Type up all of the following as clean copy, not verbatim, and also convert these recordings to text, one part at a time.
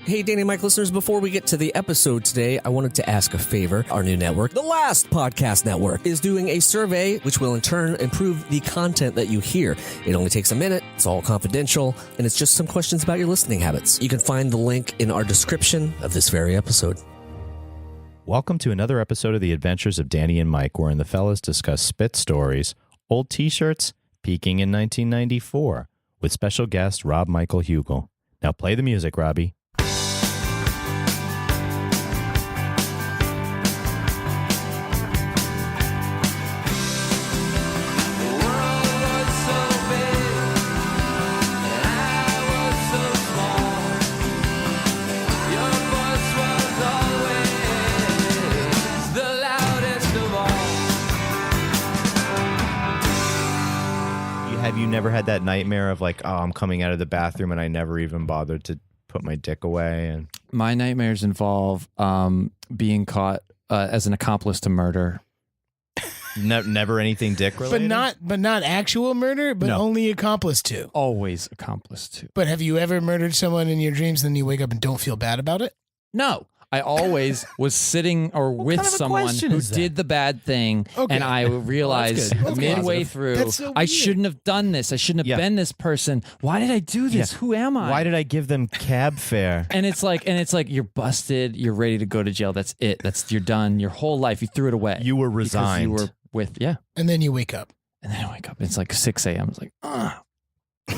Hey, Danny and Mike listeners, before we get to the episode today, I wanted to ask a favor. Our new network, the Last Podcast Network, is doing a survey which will in turn improve the content that you hear. It only takes a minute, it's all confidential, and it's just some questions about your listening habits. You can find the link in our description of this very episode. Welcome to another episode of The Adventures of Danny and Mike, wherein the fellas discuss spit stories, old t-shirts, peaking in 1994, with special guest Rob Michael Hugel. Now play the music, Robbie. Have you never had that nightmare of like, oh, I'm coming out of the bathroom and I never even bothered to put my dick away? And my nightmares involve being caught as an accomplice to murder. Never anything dick related? But not actual murder, but No. only accomplice to. Always accomplice to. But have you ever murdered someone in your dreams and then you wake up and don't feel bad about it? No. I always was sitting or with kind of a someone question who is that? did the bad thing, Okay. and I realized good. That's midway positive. through, That's so I weird. shouldn't have done this. I shouldn't have Yeah. been this person. Why did I do this? Yeah. Who am I? Why did I give them cab fare? And it's like you're busted. You're ready to go to jail. That's it. You're done. Your whole life, you threw it away. You were because resigned. You were with And then you wake up. And then I wake up. It's like 6 a.m. It's like,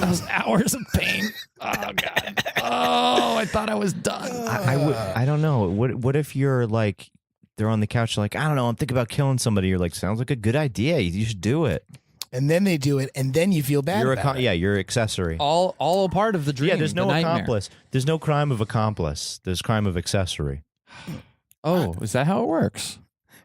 those hours of pain. Oh God. Oh, I thought I was done. I don't know. What if you're like, they're on the couch like, I don't know, I'm thinking about killing somebody. You're like, sounds like a good idea. You should do it. And then they do it, and then you feel bad about it. Yeah, you're accessory. All a part of the dream. Yeah, there's no the nightmare. accomplice. There's no crime of accomplice. There's crime of accessory. Oh, is that how it works?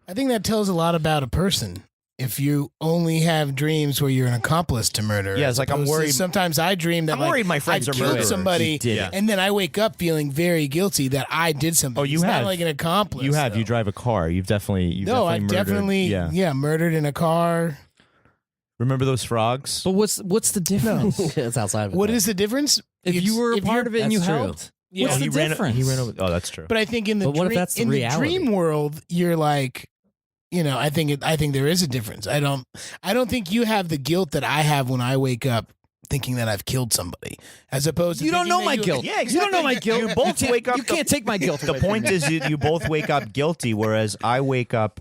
I think that tells a lot about a person. If you only have dreams where you're an accomplice to murder. Yeah, it's like I'm opposed to worried- Sometimes I dream that I'm worried my friends I are killed murderers. somebody, You did it. and then I wake up feeling very guilty that I did something. Oh, you it's have. not like an accomplice. You have. though. You drive a car. You've definitely I've murdered. definitely Yeah. murdered in a car. Remember those frogs? But what's the difference? It's outside of it. What is the difference? If It's- you were a if part you're- of it and you That's true. helped, Yeah. what's he the difference? He ran over. Oh, that's true. But I think in the But what if dream, that's the in reality? the dream world, you're like, I think there is a difference. I don't think you have the guilt that I have when I wake up thinking that I've killed somebody, as opposed to You don't thinking know that my you- guilt. Yeah, You don't know my exactly. guilt. You both wake up. You can't take my guilt. The away from point me. is, you both wake up guilty, whereas I wake up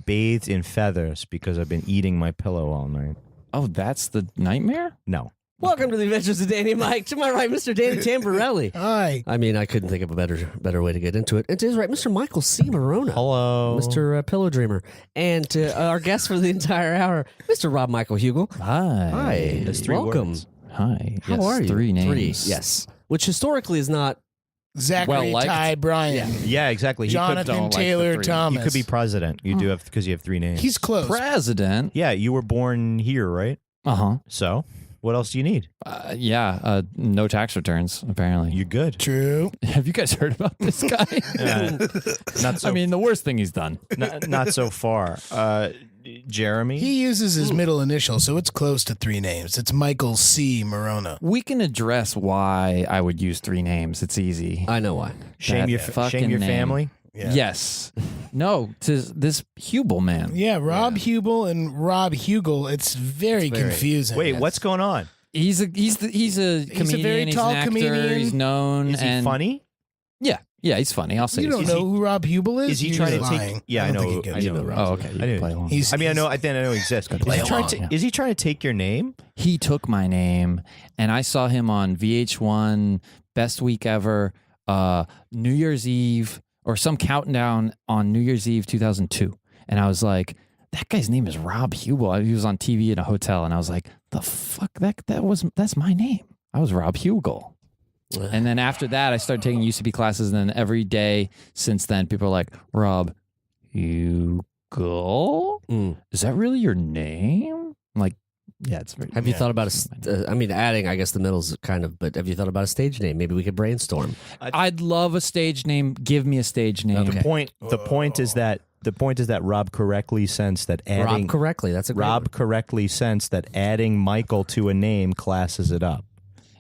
bathed in feathers because I've been eating my pillow all night. Oh, that's the nightmare? No. Welcome to the Adventures of Danny and Mike. To my right, Mr. Danny Tamborelli. Hi. I mean, I couldn't think of a better way to get into it. And to his right, Mr. Michael C. Morona. Hello. Mr. Pillow Dreamer. And our guest for the entire hour, Mr. Rob Michael Hugel. Hi. Hi. That's three Welcome. words. Hi. How Yes, are you? 3 names. Yes. Which historically is not. Zachary Well-liked. Ty Bryan, Yeah, exactly. Jonathan don't like the Taylor three. Thomas. You could be president. You do have because you have 3 names. He's close. President. Yeah, you were born here, right? Uh-huh. So, what else do you need? No tax returns, apparently. You're good. True. Have you guys heard about this guy? Not so. I mean, the worst thing he's done. not so far. Jeremy. He uses his middle initial, so it's close to 3 names. It's Michael C. Morona. We can address why I would use 3 names. It's easy. I know why. shame that your fucking name. family. Yeah. Yes. No, to this Hubel man. Yeah, Rob Hugel and Rob Hugel. It's very confusing. Wait, what's going on? He's a comedian. very he's tall an actor. comedian. He's known. Is he and funny? Yeah, he's funny. I'll say You he's don't Is know he- who Rob Hugel is? Is he You're trying to just take? lying. Yeah, I don't know. think he I gets know. it. Oh, Rob. okay. I You didn't- play along. He's, I mean, I think I know he exists. Play Is he trying along. to? Is he trying to take your name? He took my name, and I saw him on VH1 Best Week Ever, New Year's Eve, or some countdown on New Year's Eve 2002, and I was like, that guy's name is Rob Hugel. He was on TV in a hotel, and I was like, the fuck, that's my name. I was Rob Hugel. And then after that, I started taking UCB classes, and then every day since then, people are like, Rob Hugel? Is that really your name? I'm like, yeah, it's very. Have you thought about adding, I guess the middle's kind of, but have you thought about a stage name? Maybe we could brainstorm. I'd love a stage name. Give me a stage name. Okay. The point is that Rob correctly sensed that adding Rob correctly. That's a great Rob one. correctly sensed that adding Michael to a name classes it up.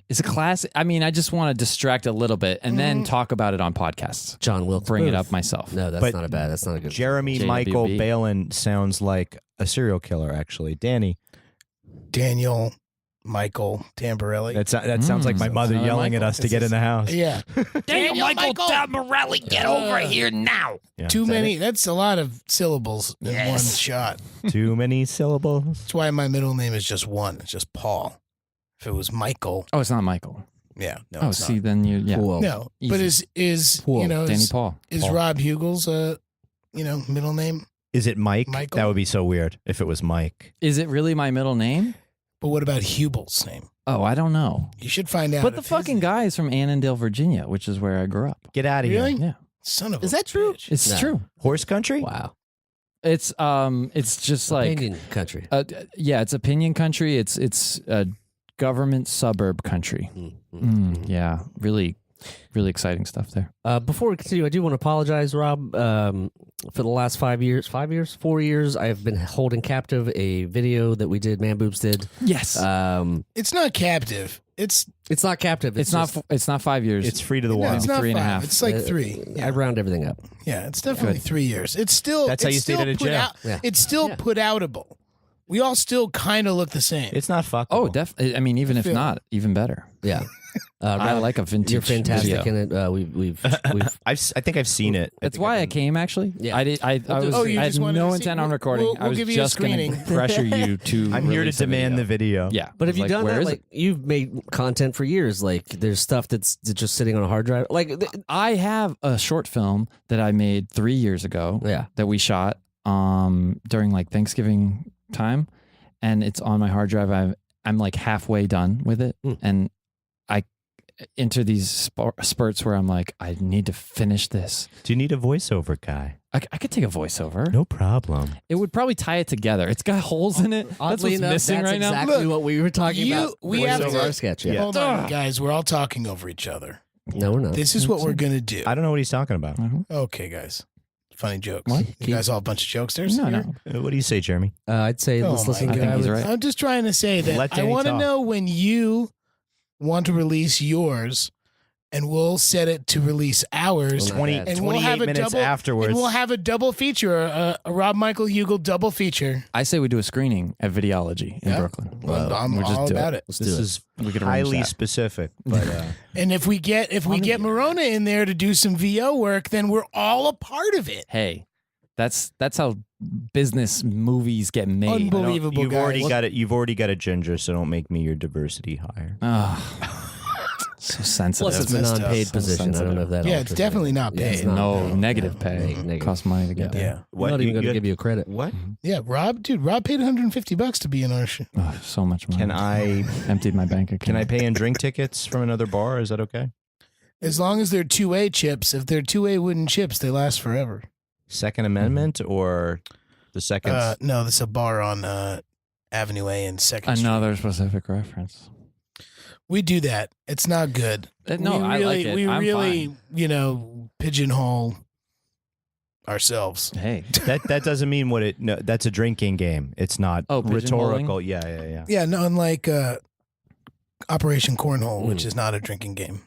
It's a classic. I mean, I just want to distract a little bit and then talk about it on podcasts. John Wilkes Bring it Booth. up myself. No, that's But not a bad. That's not a good. Jeremy JWB. Michael Balin sounds like a serial killer, actually. Danny. Daniel Michael Tamborelli. That sounds like my mother Another yelling at Michael. us to get in the house. Yeah. Daniel Michael Tamborelli, get over here now. Yeah. Too many. That's a lot of syllables in one shot. Too many syllables. That's why my middle name is just one. It's just Paul. If it was Michael, Oh, it's not Michael. yeah, no, Oh, it's see, not. then you, yeah. Whoa. No, but is Whoa. you know Danny is, Paul. is Paul. Rob Hugel's middle name? Is it Mike? Michael? That would be so weird if it was Mike. Is it really my middle name? But what about Hubel's name? Oh, I don't know. You should find out. But the if his fucking guy is from Annandale, Virginia, which is where I grew up. Get out of Really? here. Yeah, son of Is a that true? bitch. it's No. true. Horse country? Wow. It's just like Opinion country. yeah, it's opinion country. It's government suburb country. Yeah, really exciting stuff there. Before we continue, I do want to apologize, Rob. For the last 4 years, I've been holding captive a video that we did, Man Boobs did. Yes, It's not captive. It's It's not captive. it's not 5 years. It's free to the no, wild. it's not 3.5. 5. It's like 3. I round everything up. Yeah, it's definitely 3 years. It's still That's how it's you stayed still out of put jail. out- Yeah. It's still Yeah. put outable. We all still kind of look the same. It's not fuckable. oh, definitely. I mean, even if feel- not, even better. Yeah. I Rob, like a vintage. You're fantastic video. in it. We've I think I've seen it. That's why I came. Actually, Yeah. I did. I was. Oh, you I just had wanted no to see- intent on we'll- recording. we'll I was give you a just going screening. to pressure you to. I'm here to release a demand the video. Yeah, But have you Like, done where that? is Like you've made content for years. Like there's stuff that's just sitting on a hard drive. Like I have a short film that I made 3 years ago. yeah. That we shot during like Thanksgiving time, and it's on my hard drive. I'm like halfway done with it, and I enter these spurts where I'm like, I need to finish this. Do you need a voiceover guy? I could take a voiceover. No problem. It would probably tie it together. It's got holes in it. That's Oddly what's enough, missing that's right now. exactly Look, what we were talking about. we have Voiceover to- our sketch. Yeah. Hold on, guys. We're all talking over each other. No, we're not. This is what we're going to do. I don't know what he's talking about. Okay, guys. Funny jokes. What? You guys all a bunch of jokesters? No, here? no. What do you say, Jeremy? I'd say Oh let's my listen. I think to he's it. right. I'm just trying to say that Let I Danny want to talk. know when you want to release yours, and we'll set it to release ours. Well, not bad. And we'll 28 have a minutes double, afterwards. And we'll have a double feature, a Rob Michael Hugel double feature. I say we do a screening at Videology in Yeah. Brooklyn. Well, I'm we'll just all do about it. Let's This do it. is We could arrange highly that. specific, but And if we get Morona in there to do some VO work, then we're all a part of it. Hey, that's how business movies get made. Unbelievable. you've guys. already got it. You've already got a ginger, so don't make me your diversity hire. So sensitive. Plus, it's a messed up. non-paid So position. I don't know if that. Yeah, alters it's definitely it. not Yeah, it's paid. not no paid. negative Yeah, pay. negative. Costs money to get Yeah. there. I'm not even going to give you a credit. What? Yeah, Rob paid $150 to be in our show. Oh, so much money. Can I? Emptied my bank account. Can I pay in drink tickets from another bar? Is that okay? As long as they're 2A chips. If they're 2A wooden chips, they last forever. Second Amendment or the second? No, this is a bar on Avenue A and Second Street. Another specific reference. We do that. It's not good. No, we I like it. We I'm really, pigeonhole ourselves. Hey, that doesn't mean what it. No, that's a drinking game. It's not Oh, pigeonholing? rhetorical. Yeah. Yeah, no, unlike Operation Cornhole, which is not a drinking game.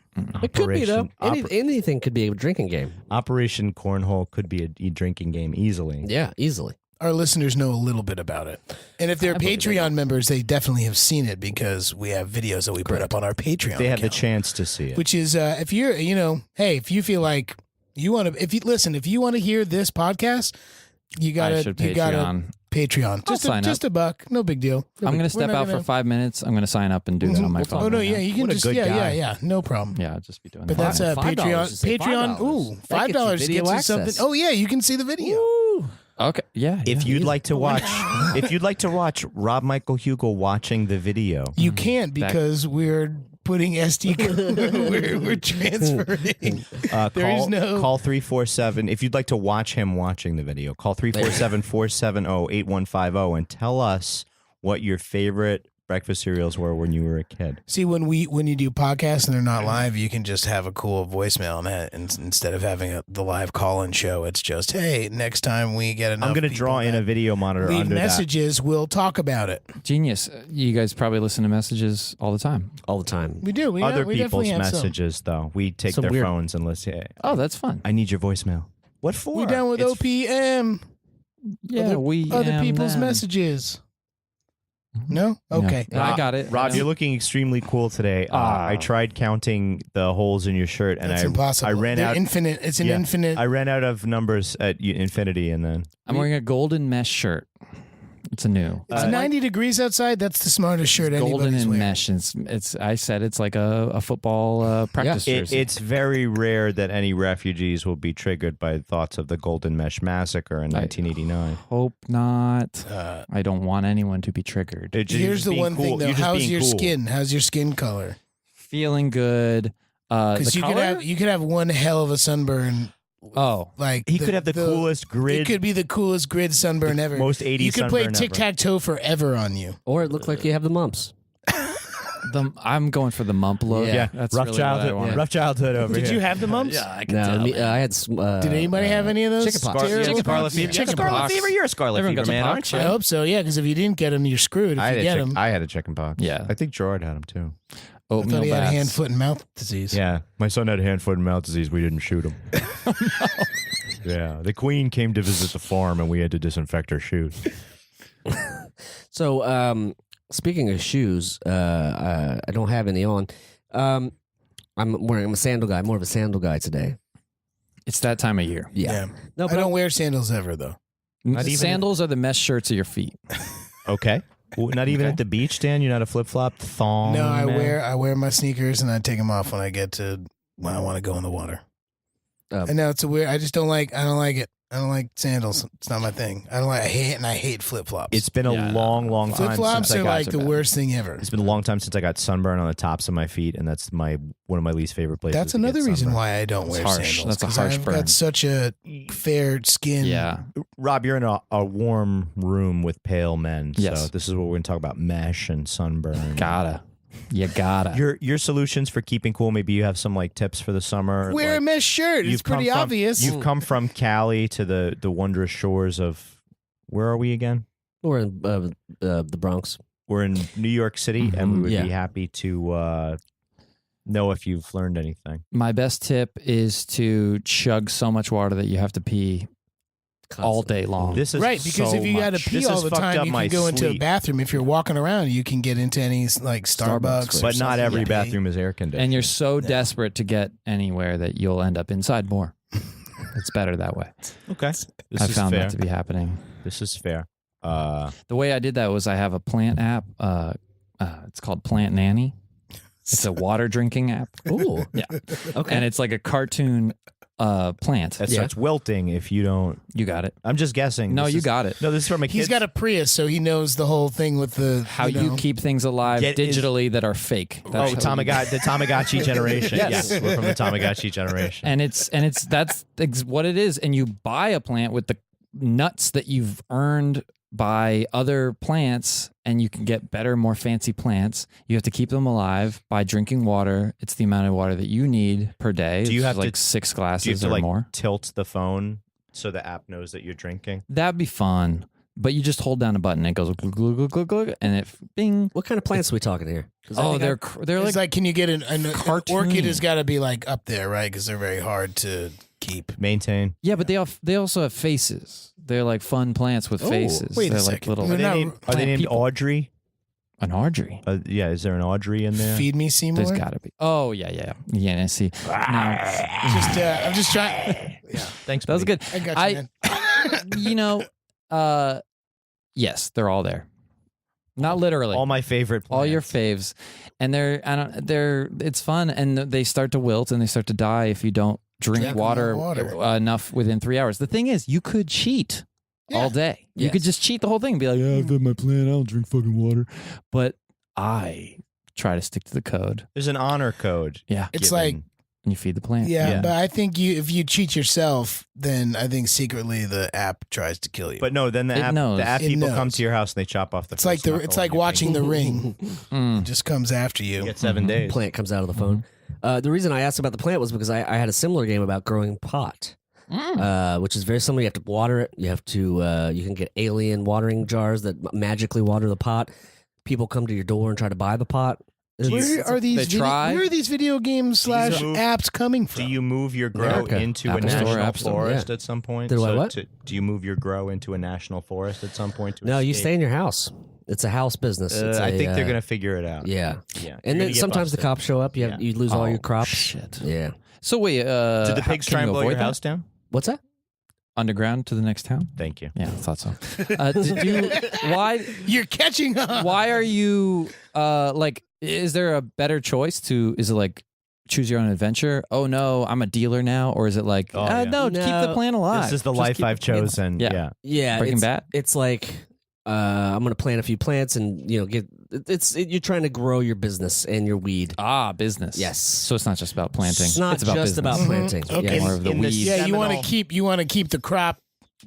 It could be though. Operation- Anything could be a drinking game. Operation Cornhole could be a drinking game easily. Yeah, easily. Our listeners know a little bit about it. And if they're Patreon members, they definitely have seen it because we have videos that we put up on our Patreon They have the account. chance to see it. Which is, if you're, hey, if you feel like you want to, if you want to hear this podcast, you I gotta, should you gotta Patreon. Patreon. I'll sign Just a buck, no big deal. I'm going to We're step not out gonna- for 5 minutes. I'm going to sign up and do that on my phone. Oh no, right yeah, now. you can What a just, good guy. yeah, no problem. Yeah, I'll just be doing But that. that's a $5 Patreon. to say Patreon. $5. Ooh, That gets you $5 video gets you something. access. Oh yeah, you can see the video. Okay, yeah. If yeah. you'd like to watch, Rob Michael Hugel watching the video, You can't because we're putting SD. we're transferring. There is call 347. If you'd like to watch him watching the video, call 347-470-8150 and tell us what your favorite breakfast cereals were when you were a kid. See, when you do podcasts and they're not live, you can just have a cool voicemail on that, and instead of having the live call-in show, it's just, hey, next time we get enough. I'm going to draw in a video monitor leave under messages. We'll talk about it. Genius. You guys probably listen to messages all the time. All the time. We do. We Other we people's definitely have some. messages, though. We take Some their weird- phones and listen. Hey, Oh, that's fun. I need your voicemail. What for? We down with It's- OPM. Yeah, Other people's messages. No? Okay. No, I got it. Rob, you're looking extremely cool today. I tried counting the holes in your shirt, and That's I impossible. I ran They're out. infinite. It's an Yeah. infinite. I ran out of numbers at infinity, and then I'm wearing a golden mesh shirt. It's a new. It's 90 degrees outside. That's the smartest shirt Golden anybody's and wearing. mesh. It's. I said it's like a football practice jersey. it's very rare that any refugees will be triggered by thoughts of the Golden Mesh Massacre in 1989. Hope not. I don't want anyone to be triggered. It just Here's the being one cool. thing, though. You're just How's being your cool. skin? How's your skin color? Feeling good. Because The you could color? have one hell of a sunburn. Oh, Like He could have the coolest grid. It could be the coolest grid sunburn ever. most 80s You could play sunburn tic tac toe forever on you. Or it looked like you have the mumps. I'm going for the mump look. Yeah. That's rough really childhood. What I want. Rough childhood over Did here. you have the mumps? I can No, tell. I had. Did anybody have any of those? Chickenpox. terrible Chicken Scarlet pox? Fever. Chicken Scarlet pox. Fever, You're a Scarlet Everyone Fever got man, the aren't pox, you? I hope so. Yeah, because if you didn't get them, you're screwed. If I you had, get a them, I had a chicken pox. Yeah. I think Gerard had them too. I Oatmeal thought he had baths. hand, foot, and mouth disease. Yeah, my son had hand, foot, and mouth disease. We didn't shoot him. Yeah, the queen came to visit the farm, and we had to disinfect her shoes. So, speaking of shoes, I don't have any on. I'm a sandal guy. More of a sandal guy today. It's that time of year. Yeah. No, I but don't wear sandals ever though. Not even- Sandals are the mesh shirts of your feet. Okay. Well, not even at the beach, Dan. You're not a flip flop thong. No, I man? wear my sneakers and I take them off when I want to go in the water. Um, I know it's a weird. I don't like it. I don't like sandals. It's not my thing. I hate flip flops. It's been a Yeah, long, long Flip time flops since I are got. like the worst thing ever. It's been a long time since I got sunburn on the tops of my feet, and that's one of my least favorite places. That's to get another reason sunburn. why I don't It's wear harsh. sandals. That's a 'cause harsh I've burn. got such a fair skin. Yeah. Rob, you're in a warm room with pale men. Yes. So this is what we're going to talk about: mesh and sunburn. You gotta. Your solutions for keeping cool. Maybe you have some like tips for the summer. Wear a like, mesh shirt. It's you've come pretty from- obvious. You've come from Cali to the wondrous shores of where are we again? We're in the Bronx. We're in New York City, and we would Yeah. be happy to know if you've learned anything. My best tip is to chug so much water that you have to pee all day long. This is Right, because so if you got to much. pee This all has the fucked time, up you my can go into a sleep. bathroom. If you're walking around, you can get into any like Starbucks. or But not something every to pee. bathroom is air conditioned. and you're so desperate to get anywhere that you'll end up inside more. It's better that way. Okay, this I is found fair. that to be happening. This is fair. The way I did that was I have a plant app. It's called Plant Nanny. It's a water drinking app. Ooh. Yeah. Okay. And it's like a cartoon plant. That starts wilting if you don't. You got it. I'm just guessing. No, This you is- got it. No, this is from a kid. He's got a Prius, so he knows the whole thing with the How you know. keep things alive Get his- digitally that are fake. Oh, That's how you- the Tamagotchi generation. Yes. Yes, we're from the Tamagotchi generation. And that's what it is. And you buy a plant with the nuts that you've earned by other plants, and you can get better, more fancy plants. You have to keep them alive by drinking water. It's the amount of water that you need per day. Do you It's have to- like 6 glasses Do you have to or like more? tilt the phone so the app knows that you're drinking? That'd be fun. But you just hold down a button, and it goes glug, glug, glug, glug, glug, and it bing. What kind of plants are we talking here? 'Cause I Oh, think they're It's like, like, can you get an cartoon. orchid? Has got to be like up there, right? Because they're very hard to keep. Maintain. yeah, but they also have faces. They're like fun plants with Oh, faces. wait a They're like second. little They're not- Are they plant named people. Audrey? an Audrey. Yeah, is there an Audrey in there? Feed me, Seymour. There's got to be. Oh yeah. I see. Now, I'm just trying. Yeah, Thanks. that was buddy. good. I got you, man. Yes, they're all there. Not literally. All my favorite plants. All your faves, and it's fun, and they start to wilt and they start to die if you don't drink Drink water, enough water. enough within 3 hours. The thing is, you could cheat all day. You Yes. could just cheat the whole thing and be like, yeah, I've got my plan. I don't drink fucking water. But I try to stick to the code. There's an honor code. Yeah. It's given. like and you feed the plant. Yeah, Yeah. but I think if you cheat yourself, then I think secretly the app tries to kill you. But no, then the It app knows. people It come knows. to your house and they chop off the. it's like first knuckle it's on like your watching finger. The Ring. Mm. It just comes after you. You get 7 days. Plant comes out of the phone. The reason I asked about the plant was because I had a similar game about growing pot. Which is very similar. You have to water it. You have to. You can get alien watering jars that magically water the pot. People come to your door and try to buy the pot. Where are these? They try. Where are these video games / apps coming from? Do you move your grow America. into Apple a Store, national App Store, forest yeah. at some point? Do I what? Do you move your grow into a national forest at some point? No, you stay in your house. It's a house business. It's I think they're uh, gonna figure it out. Yeah, yeah. and You're then gonna get sometimes the busted. cops show up. You lose all your crops. Shit. Yeah. So wait, Did the pigs try and blow your house down? What's that? underground to the next town? Thank you. Yeah, I thought so. Did you? Why? You're catching up. Why are you? Like, is there a better choice to? Is it like choose your own adventure? Oh no, I'm a dealer now, or is it like yeah. no, keep the No, plan alive? This is the Just life keep I've the plan alive. chosen. Yeah. Yeah. Yeah, Breaking it's, Bad? It's like I'm gonna plant a few plants and you're trying to grow your business and your weed. Business. Yes. So it's not just about planting. It's not about just business. about planting. Okay. Yes. More of the In the weed. Yeah, you want Seminal- to keep the crop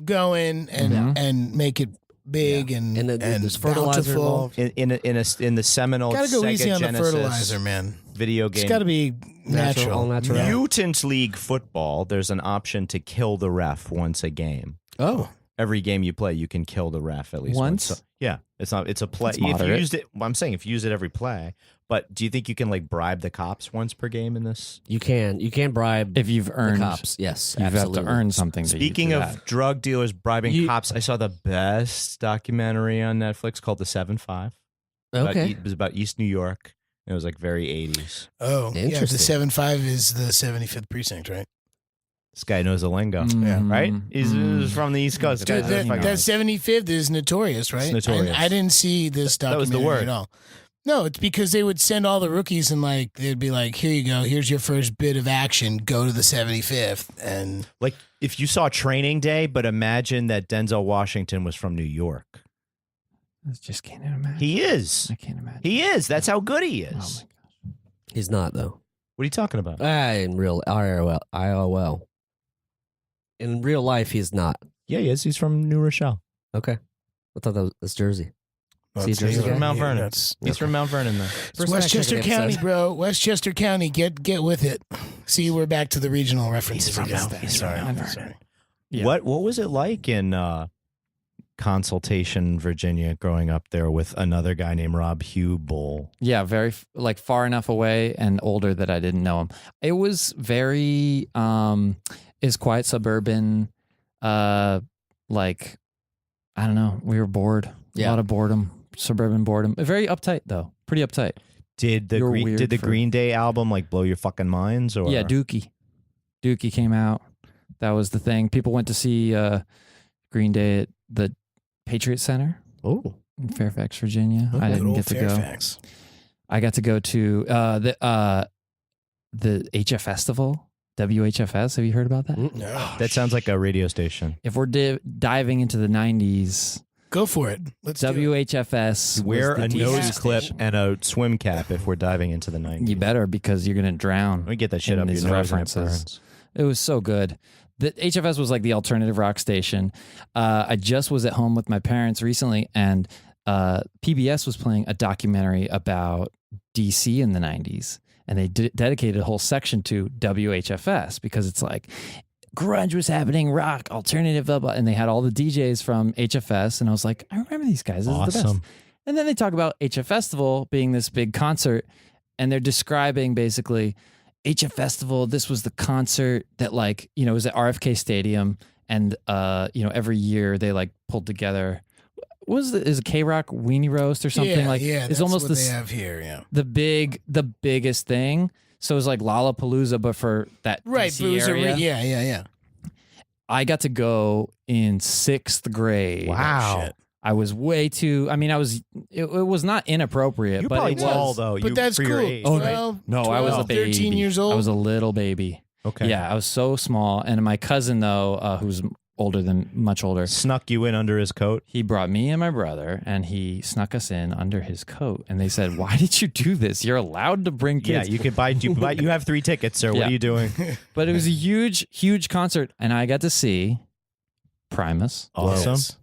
going and Mhm. and make it big and And then there's fertilizer bountiful. involved. In the seminal Gotta go Sega easy on the Genesis fertilizer, man. video It's game got to be All natural. natural. Mutant League Football, there's an option to kill the ref once a game. Oh, Every game you play, you can kill the ref at least Once? once. So, yeah, it's a play. That's If you moderate. used it, I'm saying if you use it every play. But do you think you can like bribe the cops once per game in this? you can bribe If you've the earned, cops. Yes, you absolutely. have to earn something. Speaking to of use that. drug dealers bribing You- cops, I saw the best documentary on Netflix called The 7-5. Okay. It was about East New York. It was like very 80s. Oh, yeah. The Interesting. 7-5 is the 75th precinct, right? This guy knows the lingo, Mhm. right? He's Mhm. from the East Coast. Dude, Guys, that- fucking- That 75th is notorious, right? notorious. I didn't see this That was the documentary word. at all. No, it's because they would send all the rookies and like they'd be like, "Here you go. Here's your first bit of action. Go to the 75th." And Like if you saw Training Day, but imagine that Denzel Washington was from New York. I just can't imagine. He is. I can't imagine. He is. That's how good he Oh is. my He's not though. What are you talking about? In real IRL. In real life, he's not. Yeah, he is. He's from New Rochelle. Okay, I thought that's Jersey. well, See, it's- Jersey He's guy? from Mount Vernon. That's He's from Mount Vernon, though. it's First Westchester fact-checking County, episode. bro. Westchester County. Get with it. See, we're back to the regional references. from again. Mount- he's from Sorry, Mount Vernon. sorry. Yeah. What was it like in Consultation, Virginia, growing up there with another guy named Rob Hugel? Yeah, very like far enough away and older that I didn't know him. It was very is quiet suburban like I don't know, we were bored. Yeah. A lot of boredom, suburban boredom. Very uptight though. Pretty uptight. Did the You're weird for- Green Day album like blow your fucking minds? Or Yeah, Dookie. Dookie came out. That was the thing. People went to see Green Day at the Patriot Center Oh, in Fairfax, Virginia. I Good didn't old get to go. Fairfax. I got to go to the HF Festival, WHFS. Have you heard about that? No, that sounds like a radio station. If we're diving into the 90s, go for it. Let's do it. WHFS Wear was the a TV nose clip station. and a swim cap if we're diving into the 90s. You better, because you're going to drown. Let me get that shit in up your these nose and it references. burns. It was so good. The HFS was like the alternative rock station. I just was at home with my parents recently, and PBS was playing a documentary about DC in the 90s. And they dedicated a whole section to WHFS because it's like grunge was happening, rock, alternative, blah, blah. And they had all the DJs from HFS. And I was like, I remember these guys. This is the best. Awesome. And then they talk about HF Festival being this big concert, and they're describing basically HF Festival. This was the concert that, like, you know, was at RFK Stadium, and every year they like pulled together. What was it? Is it K-Rock Weenie Roast or something? Yeah, like yeah, it's that's almost what this they have here. Yeah, the biggest thing. So it was like Lollapalooza, but for that right. DC But it was area. yeah. I got to go in 6th grade. Wow. Shit. I was way too. I mean, it was not inappropriate, You're but probably it tall, was. though. But that's for cool. your age. Oh, right? 12, No, I was a 12, baby. 13 years old. I was a little baby. Okay. Yeah, I was so small. And my cousin, though, who's much older. Snuck you in under his coat. He brought me and my brother, and he snuck us in under his coat. And they said, "Why did you do this? You're allowed to bring kids." Yeah, you could buy. You have 3 tickets, sir. What Yeah. are you doing? But it was a huge concert, and I got to see Primus. Awesome. Yes.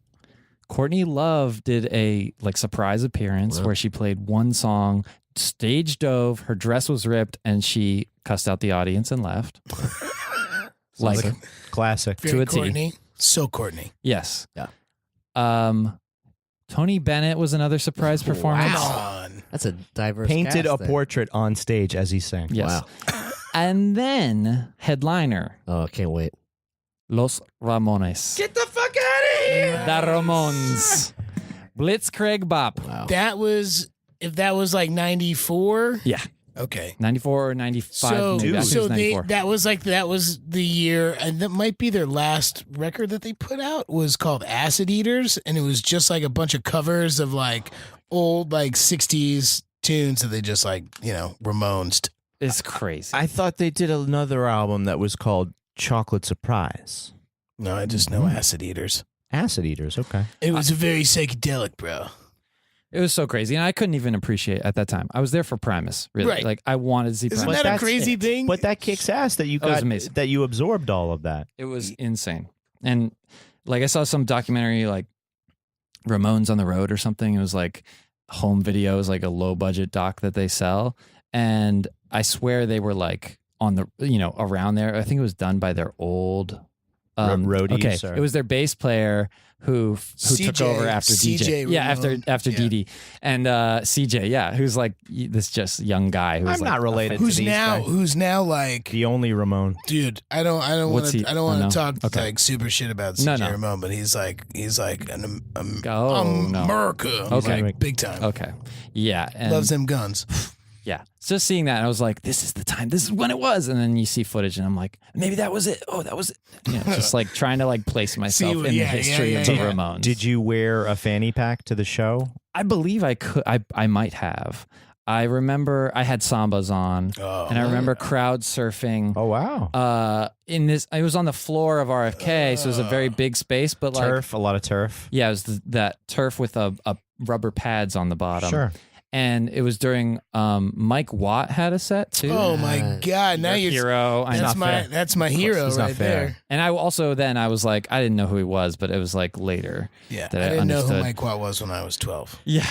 Courtney Love did a surprise appearance where she played one song, stage dove, her dress was ripped, and she cussed out the audience and left. like Classic. Very To a T. Courtney. So Courtney. yes. Yeah. Tony Bennett was another surprise performance. Wow. That's a diverse Painted cast a there. portrait on stage as he sang. Yes. Wow. And then headliner, Oh, I can't wait. Los Ramones. Get the fuck out of here. The Ramones. Blitzkrieg Bop. Wow. That was, if that was like 94. Yeah. Okay. 94 or 95. So, maybe. I think it was 94. that was the year, and that might be their last record that they put out, was called Acid Eaters, and it was just like a bunch of covers of like old like 60s tunes that they just Ramones. It's crazy. I thought they did another album that was called Chocolate Surprise. No, I just know Acid Eaters. Acid Eaters. Okay. It was very psychedelic, bro. It was so crazy, and I couldn't even appreciate at that time. I was there for Primus, really. Right. Like I wanted to see Isn't Primus. that a that's crazy it. thing? But that kicks ass that you That was got amazing. that you absorbed all of that. It was insane. And like I saw some documentary like Ramones on the Road or something. It was like home videos, like a low budget doc that they sell. And I swear they were like on the around there. I think it was done by their old Roadies, Okay, or- it was their bass player who took CJ, over after DJ. Yeah, Ramone. after Yeah. Dee and CJ, yeah, who's like this just young guy who's I'm like, not related Who's to these guys. now like, The only Ramon. dude, I don't want What's he- to I don't oh, want no. to talk Okay. like super shit about No, CJ no. Ramone, but he's like an Oh, no. America. Okay. Like, big time. Okay, yeah, and Loves them guns. yeah. So just seeing that, I was like, this is the time. This is when it was. And then you see footage, and I'm like, maybe that was it. Oh, that was it. Just like trying to like place myself in the history of the Ramones. Did you wear a fanny pack to the show? I believe I could. I might have. I remember I had sambas on, Oh, and I remember crowd surfing. Oh wow. In this, I was on the floor of RFK, so it was a very big space. But like, Turf, a lot of turf. yeah, it was that turf with a rubber pads on the bottom. Sure. And it was during Mike Watt had a set too. Oh my God! Now Your you're hero. I that's know. my that's my hero He's not right fair. there. And I also then I was like, I didn't know who he was, but it was like later. Yeah, that I I didn't know understood. who Mike Watt was when I was 12. Yeah.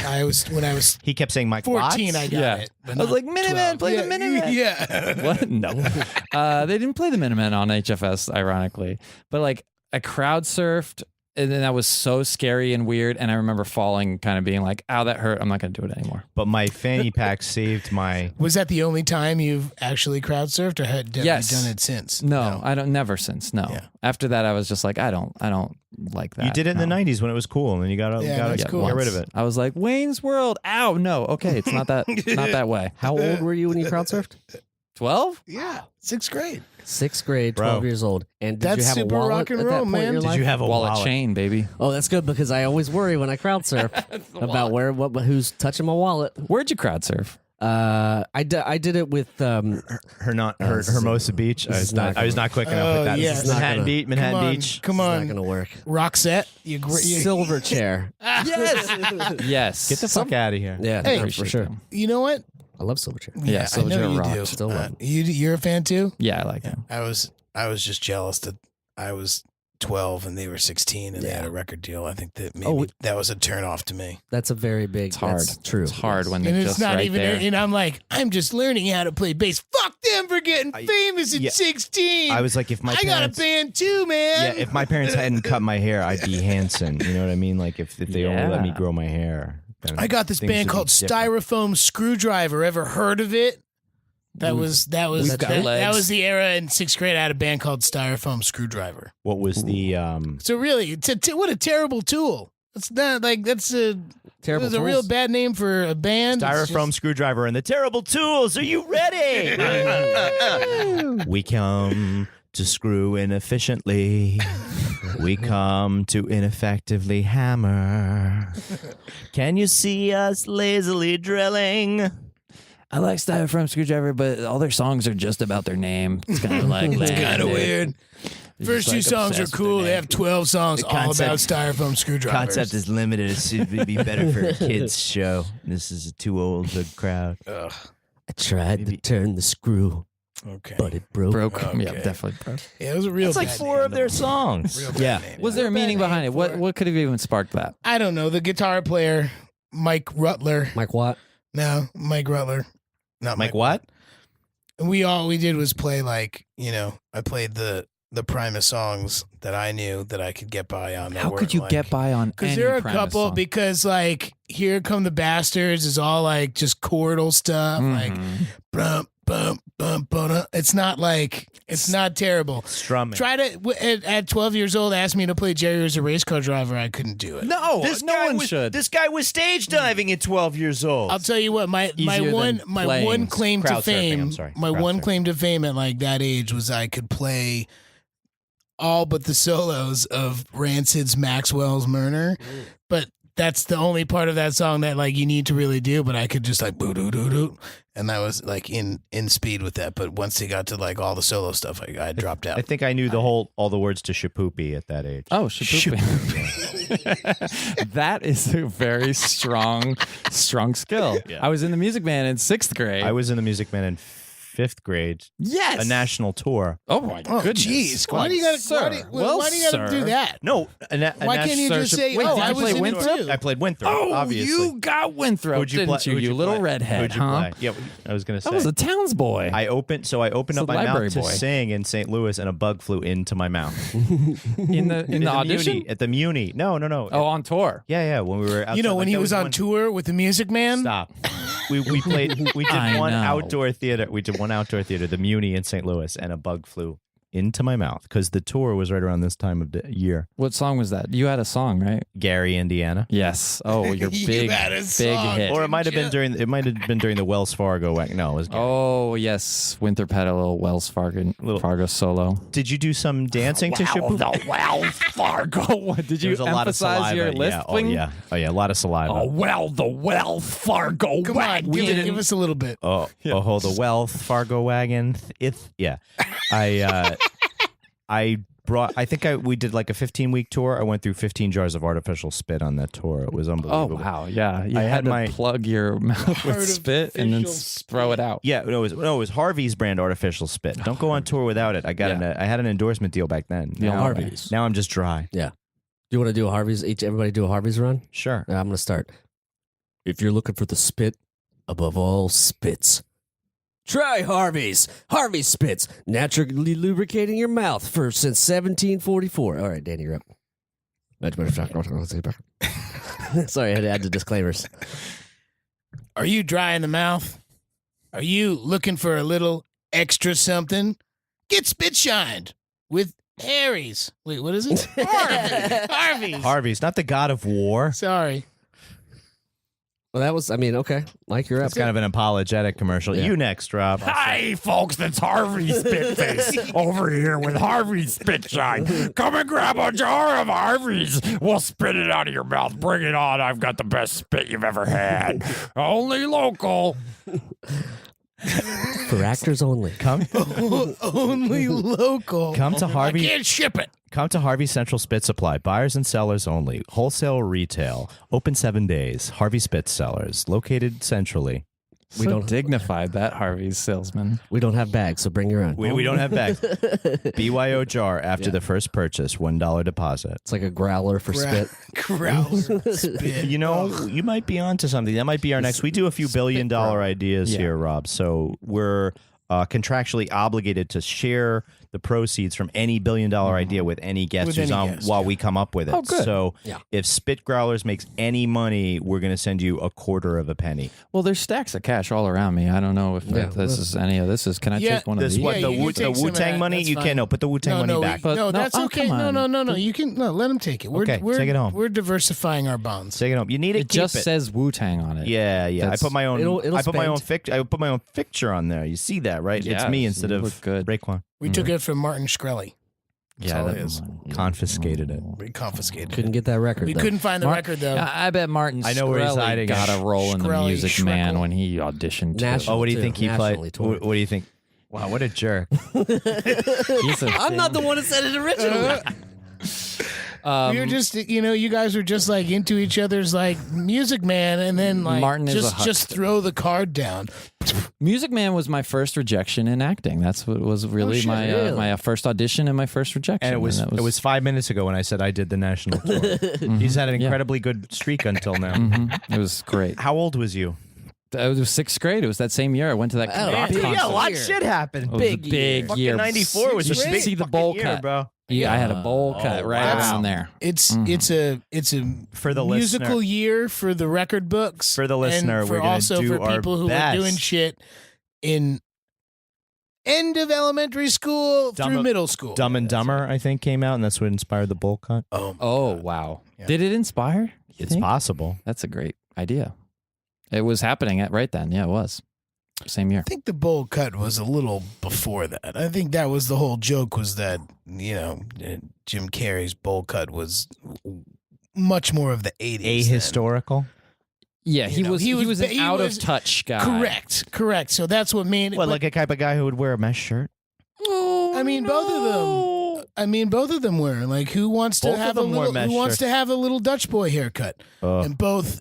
When I was He kept saying Mike 14. Watts. I got Yeah. it. but I was not like, Minutemen, 12. play the Yeah, Minutemen. Yeah. What? No. They didn't play the Minutemen on HFS, ironically. But like I crowd surfed, and then that was so scary and weird. And I remember falling, kind of being like, ow, that hurt. I'm not going to do it anymore. But my fanny pack saved my. Was that the only time you've actually crowd surfed, or have Yes. you done it since? No, I don't. Never since. No. Yeah. After that, I was just like, I don't like that. You did it in the No. '90s when it was cool, and then you got to Yeah, got that's to cool. get rid of it. I was like, Wayne's World. Ow, no. Okay, it's not that. Not that way. How old were you when you crowd surfed? 12? Yeah, 6th grade. 6th grade, 12 Bro. years old. And did That's you have super a wallet rock and at that roll, point in man. your Did life? you have a Wallet chain, baby. Oh, that's good because I always worry when I crowd surf about who's touching my wallet. Where'd you crowd surf? I did it with Hermosa Beach. I this was is not not. I was not quick enough Oh, with that. yes. This is Not Manhattan gonna- Beach. Manhattan Come on, Beach. come It's not on. gonna work. Roxette. You Silver chair. Yes. Yes. Get the fuck out of here. Yeah, Hey. for Appreciate sure. them. You know what? I love silver chair. Yeah, I Silver know Chair you rocks. do. Still love 'em. You're a fan too? Yeah, I like him. I was just jealous that I was 12 and they were 16 and they had a record deal. I think that maybe that was a turn off to me. That's a very big. It's hard. That's true. It's hard when they're And it's just not right even, there. and I'm like, I'm just learning how to play bass. Fuck them for getting famous at yeah. 16. I was like, if my I got a parents, band too, man. yeah, if my parents hadn't cut my hair, I'd be Hanson. You know what I mean? Like if they only let me Yeah. grow my hair. then I got this things band would be called different. Styrofoam Screwdriver. Ever heard of it? That was We've got that legs. was the era in 6th grade. I had a band called Styrofoam Screwdriver. What was the So really, what a terrible tool. That's not like that's a Terrible. It was a real bad name for a band. It's styrofoam just- screwdriver and the terrible tools? Are you ready? We come to screw inefficiently. We come to ineffectively hammer. Can you see us lazily drilling? I like Styrofoam Screwdriver, but all their songs are just about their name. It's kind of like It's kind of dude. weird. First two songs are cool. They have 12 songs all about styrofoam screwdrivers. Concept is limited. It should be better for a kids show. This is too old a crowd. I tried to turn the screw, Okay. but it broke. Okay. Yeah, definitely broke. Yeah, it was a real It's like bad 4 name. of their songs. Real bad Yeah. name. Was there a meaning behind it? What could have even sparked that? I don't know. The guitar player, Mike Rutler. Mike Watt. No, Mike Rutler. Not Mike what? All we did was play I played the Primus songs that I knew that I could get by on. How could you get by on? Because any there are a Primus couple. song? Because Here Come the Bastards is all just chordal stuff. Mhm. Bum bum bum bum. It's not terrible. Strumming. Try to at 12 years old ask me to play Jerry was a race car driver. I couldn't do it. No, This no guy one was, should. This guy was stage diving at 12 years old. I'll tell you what, my Easier one than my playing one claim to crowd surfing, fame, I'm sorry. my Crowd one surfing. claim to fame at that age was I could play all but the solos of Rancid's Maxwell's Murder, but that's the only part of that song that you need to really do. But I could just boo doo doo doo, and I was in speed with that. But once he got to all the solo stuff, I dropped out. I think I knew all the words to Shapoopy at that age. Oh, Shapoopy. That is a very strong skill. Yeah. I was in the Music Man in 6th grade. I was in the Music Man in 5th grade. yes. A national tour. Oh my Oh, goodness. jeez! Why do you Sir. why do you gotta do that? No, Why can't you just say, Wait, "Oh, did I you was play in it Winthrop? too"? I played Winthrop, Oh, obviously. you got Winthrop, Who'd you didn't play? you? Who'd You little play? redhead, Who'd you huh? play? Yeah, I was gonna say. That was a Townsboy. I opened It's up a my library mouth to boy. sing in St. Louis, and a bug flew into my mouth. in the audition. Muni, at the Muni. No. Oh, on tour. Yeah. When we were outside, When he that was on one- tour with the Music Man. Stop. We played. We did I one know. outdoor theater. We did one outdoor theater, the Muni in St. Louis, and a bug flew into my mouth because the tour was right around this time of the year. What song was that? You had a song, right? Gary, Indiana. Yes. Oh, your You big had a big song. hit. Or it might have been during the Wells Fargo. No, it was Gary. Oh yes, Winthrop had a little Wells Fargo solo. Did you do some dancing to Shaboom? the Wells Fargo. Did There you was a lot of emphasize saliva. your lisping? Yeah. Oh yeah, a lot of saliva. Oh well, the Wells Fargo. Come on, give us a little bit. Oh, the Wealth Fargo wagon. Yeah, we did a 15-week tour. I went through 15 jars of artificial spit on that tour. It was Oh unbelievable. wow, yeah. You I had had to my- plug your mouth with spit and then throw it out. Yeah, it was Harvey's brand artificial spit. Don't go on tour without it. I had an endorsement deal back then. Yeah, Now, Harvey's. Now I'm just dry. Yeah. Do you want to do a Harvey's? Everybody do a Harvey's run? Sure. I'm going to start. If you're looking for the spit above all spits, try Harvey's. Harvey's Spits, naturally lubricating your mouth since 1744. All right, Danny, you're up. Sorry, I had to add the disclaimers. Are you dry in the mouth? Are you looking for a little extra something? Get spit shined with Harry's. Wait, what is it? Harvey's. Harvey's, not the god of war. Sorry. Well, that was, okay. Mike, you're up. It's kind of an apologetic commercial. Yeah. You next, Rob. Hi, folks, it's Harvey Spitface over here with Harvey Spitshine. Come and grab a jar of Harvey's. We'll spit it out of your mouth. Bring it on. I've got the best spit you've ever had. Only local. For actors only. Only local. Come to I Harvey. can't ship it. Come to Harvey Central Spit Supply. Buyers and sellers only. Wholesale or retail. Open 7 days. Harvey Spit Sellers. Located centrally. We don't dignified that Harvey's salesman. We don't have bags, so bring your own. We don't have bags. BYO jar after the first purchase. $1 deposit. It's like a growler for spit. Growler spit. You know, you might be onto something. That might be our next. We do a few billion-dollar ideas here, Rob. So we're contractually obligated to share the proceeds from any billion-dollar idea with any guest With who's any on guest, while we come up with it. Oh, good. So Yeah. if Spit Growlers makes any money, we're going to send you a quarter of a penny. Well, there's stacks of cash all around me. I don't know if this is any of this. Can I Yeah, take one of This these? what Yeah, the you can Wu take some of Tang that. money? That's You fine. can't. Put the Wu Tang money back. But- no, that's oh, okay. come on. No. You can let him take it. We're, Okay, we're, take it home. We're diversifying our bonds. Take it home. You need it. It keep just it. says Wu-Tang on it. Yeah. I That's- put my own. It'll I put my own spend. I put my own picture on there. You see that, right? Yeah, it's me you instead of look good. Raekwon. We took it from Martin Shkreli. Yeah, all it that is. Confiscated it. We confiscated Couldn't it. get that record, We though. couldn't find the record, though. I bet Martin I know where he's Shkreli hiding got it. a role in the Shkreli, Music Man Shreckle. when he auditioned too. National. Oh, what do you too. think he Nationally played? toured. What do you think? Wow, what a jerk. I'm not the one that said it originally. We were just, you guys were just like into each other's like Music Man, and then like Martin is a just throw the card down. Music Man was my first rejection in acting. That's what was really my first audition and my first rejection. And it was 5 minutes ago when I said I did the national tour. He's had an incredibly good streak until now. It was great. How old was you? It was 6th grade. It was that same year I went to that rock concert. Yeah, a lot of shit happened. It was a big year. 94 was a You should big see the fucking bowl year, cut, bro. Yeah, I had a bowl cut right around there. It's a For the musical listener. year for the record books. For the listener, and for we're gonna also do for our people who best. were doing shit in end of elementary school through middle school. Dumb and Dumber, I think, came out, and that's what inspired the bowl cut. Oh, wow. Yeah. Did it inspire? you It's think? possible. That's a great idea. It was happening right then. Yeah, it was. Same year. I think the bowl cut was a little before that. I think that was the whole joke, was that, Jim Carrey's bowl cut was much more of the 80s. Ahistorical? Yeah, he was an he out was- of touch guy. Correct. So that's what made it. What, like a type of guy who would wear a mesh shirt? I mean, both of them. Both of them were like, who wants to Both of have a them wore little? mesh Who wants shirts. to have a little Dutch boy haircut? And both,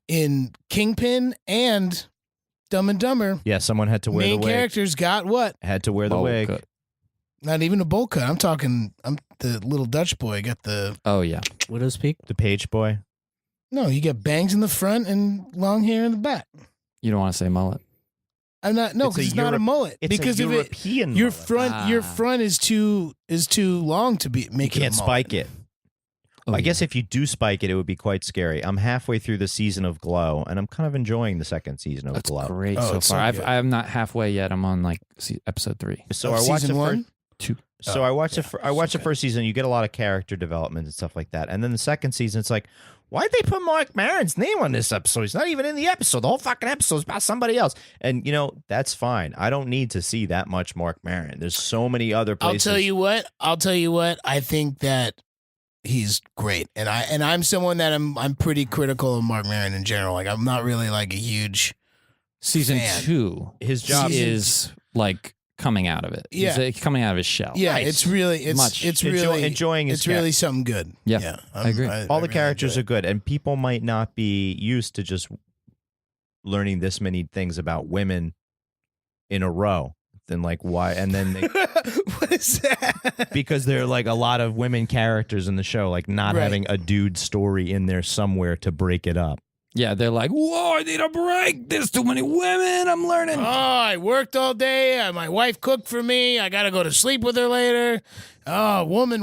in Kingpin and Dumb and Dumber, Yeah, someone had to wear main the wig. characters got what? Had to wear the Bowl wig. cut. Not even a bowl cut. I'm the little Dutch boy got the. Oh, yeah. Widow's Peak. The page boy. No, you get bangs in the front and long hair in the back. You don't want to say mullet. I'm not. No, It's a because it's not a mullet. It's Because a of it, European your mullet. your front is too long to be You make it a can't mullet. spike it. Oh, I yeah. guess if you do spike it, it would be quite scary. I'm halfway through the season of Glow, and I'm kind of enjoying the second season of That's Glow. great Oh, so it's far. so good. I'm not halfway yet. I'm on like episode 3. So Of I watched season the one? first. 2. So Oh, I watched yeah, I watched the okay. first season. You get a lot of character development and stuff like that, and then the second season, it's like, why'd they put Mark Maron's name on this episode? He's not even in the episode. The whole fucking episode is about somebody else, and that's fine. I don't need to see that much Mark Maron. There's so many other places. I'll tell you what. I think that he's great, and I'm someone that I'm pretty critical of Mark Maron in general. Like, I'm not really like a huge Season fan. 2 His job is like coming out of it. Yeah. He's coming out of his shell. Yeah, Nice. it's really enjoying his it's really something good. Yeah, I agree. all the characters are good, and people might not be used to just learning this many things about women in a row. Then like why? And then they, What is that? because there are like a lot of women characters in the show, like not Right. having a dude story in there somewhere to break it up. Yeah, they're like, whoa, I need a break. There's too many women. I'm learning. Oh, I worked all day. My wife cooked for me. I got to go to sleep with her later. Oh, woman.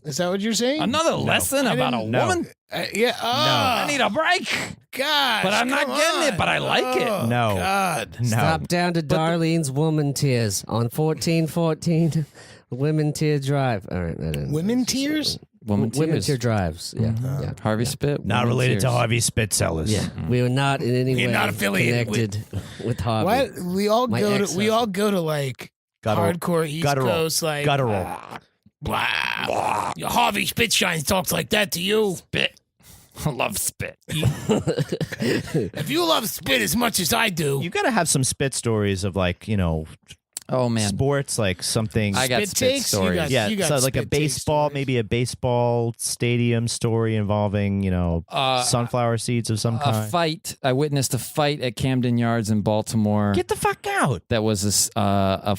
Is that what you're saying? Another lesson I about a didn't- woman? Yeah. Oh, I need a break. God. But I'm not getting it, but I like it. No. God. No, Stop down to Darlene's Woman Tears on 1414 Women Tear Drive. All right, Women tears? Woman Women tears. Tear Drives. Yeah, yeah. Harvey Spit. not woman related to tears. Harvey Spitzellas. Yeah, we are not in any You're way not affiliated connected with Harvey. What? We all My go to like Guttural. hardcore East Guttural. Coast, like Guttural. blah. Harvey Spitshine talks like that to you. Spit. I love Spit. If you love spit as much as I do, You got to have some spit stories of like Oh, man. sports, like something. I got Spit spit takes? You stories. got- Yeah, you so like a spit take baseball, stories. maybe a baseball stadium story involving, sunflower seeds of some A kind. fight. I witnessed a fight at Camden Yards in Baltimore. Get the fuck out. That was a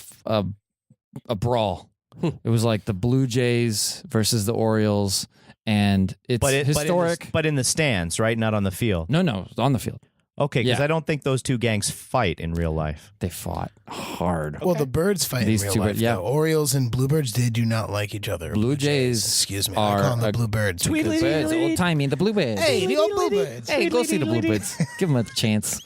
brawl. It was like the Blue Jays versus the Orioles, and it's historic. But in the stands, right? Not on the field. No, on the field. Okay, because Yeah. I don't think those two gangs fight in real life. They fought hard. well, the birds fight These in real two life. birds, yeah. though. Orioles and bluebirds, they do not like each other. Blue Jays excuse me, are I call them the a- bluebirds. because- Birds, old timey, the Bluebirds. Hey, the old bluebirds. Hey, go see the Bluebirds. Give them a chance.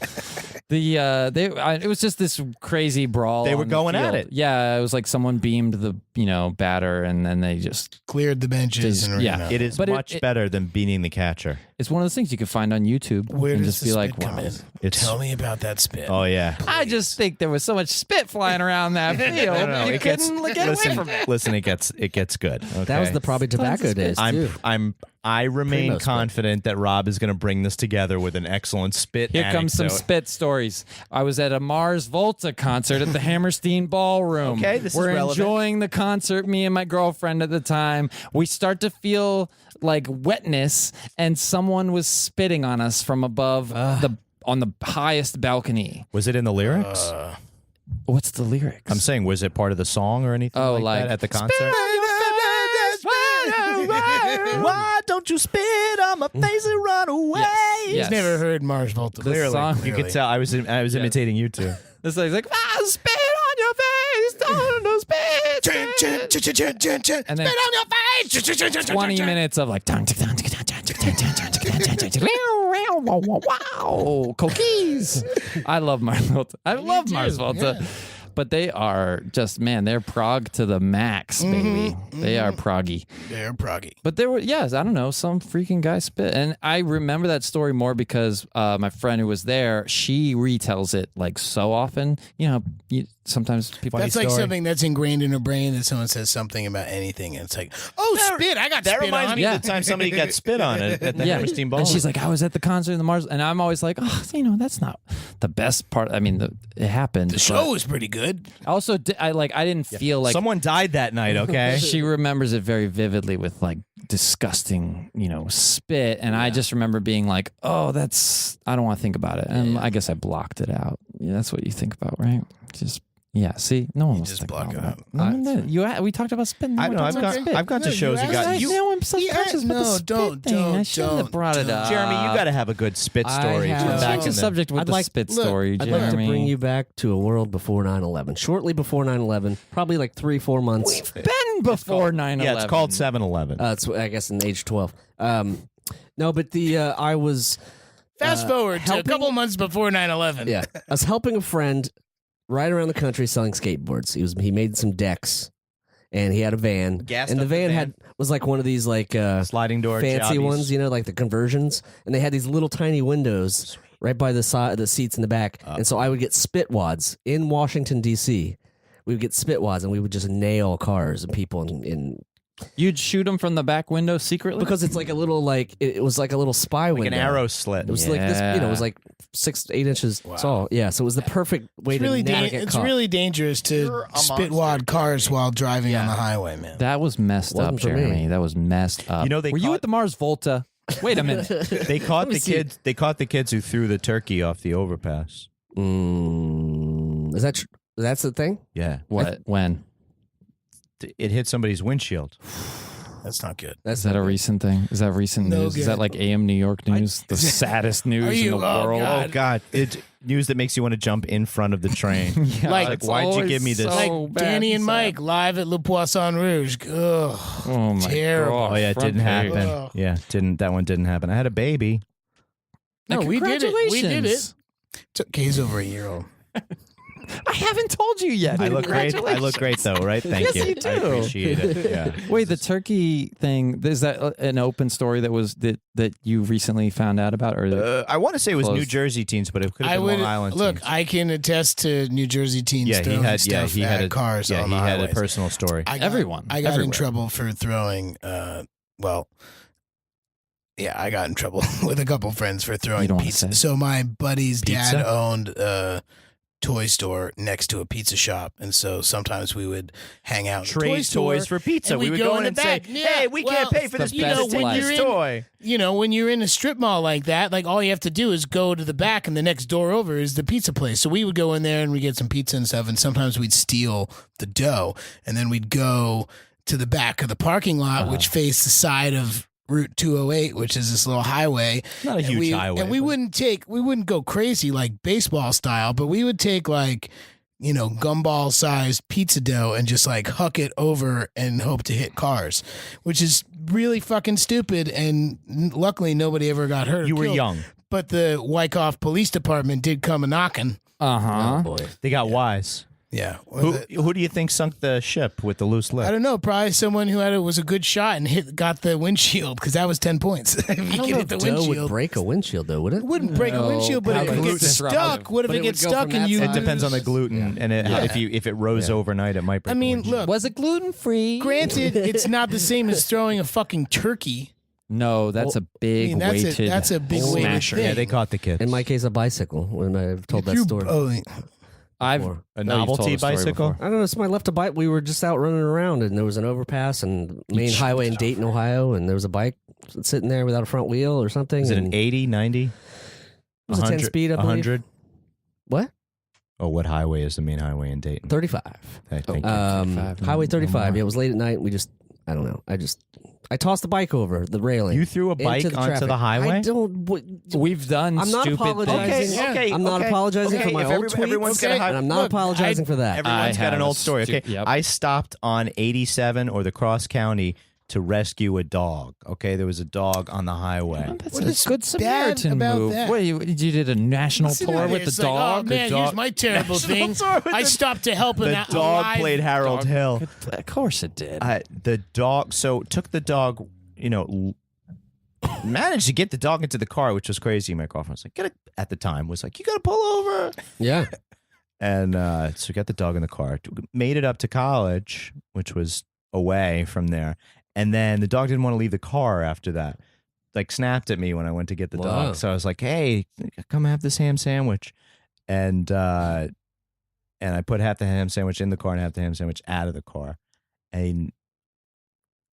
It was just this crazy brawl. They were on the going at field. it. Yeah, it was like someone beamed the batter, and then they just Cleared the benches and ran yeah. out. It is But much better than beating the catcher. it's one of those things you can find on YouTube Where and does just the be like, spit come wow. in? It's Tell me about that spit. oh yeah. I just think there was so much spit flying around that field. No, You it gets couldn't get away from it. listen. It gets good. Okay? That was the probably tobacco days too. I remain Primo spit. confident that Rob is going to bring this together with an excellent spit. Here comes some anecdote. spit stories. I was at a Mars Volta concert at the Hammerstein Ballroom. Okay, this is We're relevant. enjoying the concert, me and my girlfriend at the time. We start to feel like wetness, and someone was spitting on us from above on the highest balcony. Was it in the lyrics? What's the lyrics? I'm saying, was it part of the song or anything Oh, like like, that at the concert? "Spit on your face, Why don't you spit on my face and run away? Yes. He's never heard Mars Volta. The Clearly, song- you could tell I was imitating you two. This thing's like, spit on your face, don't spit. And then Spit on your face. 20 minutes of like, wow, cookies. I love Mars Volta. I love too, Mars Volta. yeah. But they are just, man, they're prog to the max, baby. They are proggy. They're proggy. But there were, yes, I don't know, some freaking guy spit. And I remember that story more because my friend who was there, she retells it like so often. Sometimes people. That's like something that's ingrained in her brain that someone says something about anything, and it's like, spit! I got That spit reminds on. me of the time somebody got spit on at the Hammerstein Ballroom. And she's like, I was at the concert in the Mars, and I'm always like, that's not the best part. I mean, it happened. The show was pretty good. Also, I didn't feel like someone died that night. Okay, she remembers it very vividly with like disgusting, spit, and I just remember being like, I don't want to think about it, and I guess I blocked it out. Yeah, that's what you think about, right? Just. Yeah, see, no one was just thinking block about it that. No, we talked about spitting. I don't know. I've gone to shows and got Now I'm self-conscious about the spit thing. I shouldn't have brought it up. Jeremy, you got to have a good spit story have- from back Change in the the subject with I'd the like- spit look, story, I'd Jeremy. like to bring you back to a world before 9/11. Shortly before 9/11, probably like 3-4 months. Been before 9/11. Yeah, it's called 7-Eleven. It's I guess in age 12. No, but I was Fast forward to a helping- couple months before 9/11. I was helping a friend ride around the country selling skateboards. He made some decks, and he had a van. Gassed And the up the van van. was like one of these like Sliding door fancy jobbies. ones, like the conversions, and they had these little tiny windows right by the side, the seats in the back. And so I would get spit wads in Washington D.C. We would get spit wads, and we would just nail cars and people in You'd shoot them from the back window secretly? because it's like a little it was like a little spy Like window. an arrow slit. It was like this, it was like 6 to 8 inches tall. Yeah, so it was the perfect way It's to really, never get it's caught. really dangerous to spit wad cars while driving on the highway, man. That was messed up, Wasn't for me. Jeremy. That was messed up. They Were you caught- at the Mars Volta? Wait a minute. They caught the see. kids. They caught the kids who threw the turkey off the overpass. Is that that's the thing? Yeah, What? When? it hit somebody's windshield. That's not good. That's Is that a recent thing? Is that recent No news? Is good. that like AM New York news? The saddest news in you- the oh, world. God. Oh God! It's news that makes you want to jump in front of the train. Yeah, Like, it's why'd you always give me this? so Like bad Danny and sad. Mike live at Le Poisson Rouge. Ugh. Oh my Terrible. god! Oh yeah, it Front didn't page. happen. Ugh. Yeah, that one didn't happen. I had a baby. No, And we did it. We did it. congratulations. Kay's over a year old. I haven't told you yet. I look great. I look great though, right? Thank Yes, you do. I appreciate it. Yeah. Wait, the turkey thing, is that an open story that you recently found out about? Or I want to say it was New Close. Jersey teens, but it could have I been would Long Island look. teens. I can attest to New Jersey teens Yeah, he throwing had. stuff Yeah, he had at a cars Yeah, on he the had a highways. personal story. I got, Everyone. I got in Everywhere. trouble for throwing. I got in trouble with a couple friends for You throwing don't wanna pizza. say. So my buddy's dad Pizza? owned a toy store next to a pizza shop, and so sometimes we would hang out. in the toy Trade store, toys for pizza. and we we'd would go go in in the and back. say, Yeah, "Hey, we well, can't pay for the this best pizza. Take life. this toy." You know, when you're in a strip mall like that, like all you have to do is go to the back, and the next door over is the pizza place. So we would go in there and we get some pizza and stuff, and sometimes we'd steal the dough, and then we'd go to the back of the parking lot, which faced the side of Route 208, which is this little highway. Not a And huge highway. And we but- wouldn't go crazy like baseball style, but we would take like, gumball sized pizza dough and just like huck it over and hope to hit cars, which is really fucking stupid. And luckily nobody ever got hurt. or You were killed. young. But the Wyckoff Police Department did come a knocking. Uh-huh. Oh boy. They got wise. Yeah. Or Who do you think sunk the ship with the loose lip? I don't know. Probably someone who was a good shot and got the windshield because that was 10 points. If I you don't could know hit if the dough would windshield, break a windshield, though, would it? it wouldn't break a windshield. But No, if it gluten gets probably. stuck, what if But it it gets would go stuck from and that you? side. It depends on the gluten, and if it rose overnight, it might break. I mean, the windshield. look. Was it gluten free? Granted, it's not the same as throwing a fucking turkey. No, that's a big weighted. that's a big weighted smasher. thing. Yeah, they caught the kids. In my case, a bicycle, when I've told that story. I've Before. A no, you've told novelty the story bicycle? before. I don't know. Somebody left a bike. We were just out running around, and there was an overpass and main highway in Dayton, Ohio, and there was a bike sitting there without a front wheel or something. Is it and an 80, 90? It was a 10 speed, I believe. 100? What? Oh, what highway is the main highway in Dayton? 35. Okay, thank you. 35, Highway 35. no Yeah, it was late at night. I don't know. I tossed the bike over the railing. You threw a bike into the onto traffic. the highway? I don't. We've done I'm not stupid apologizing. things. I'm not apologizing for my If old tweets, everyone's got a high- and I'm not Look, apologizing for that. Everyone's I got an have old story. Okay, yep. I stopped on 87 or the Cross County to rescue a dog. Okay, there was a dog on the highway. That's What a is good bad Samaritan about move. that? What, you did a national Listen tour to with this, the like, dog? oh man, The here's dog- my terrible thing. I stopped to help an The dog alive played Harold Hill. Of course it did. The dog, so took the dog, managed to get the dog into the car, which was crazy. My girlfriend was like, at the time, was like, you got to pull over. Yeah. And so we got the dog in the car, made it up to college, which was away from there. And then the dog didn't want to leave the car after that. Like snapped at me when I went to get the Wow. dog. So I was like, hey, come have this ham sandwich. And I put half the ham sandwich in the car and half the ham sandwich out of the car. And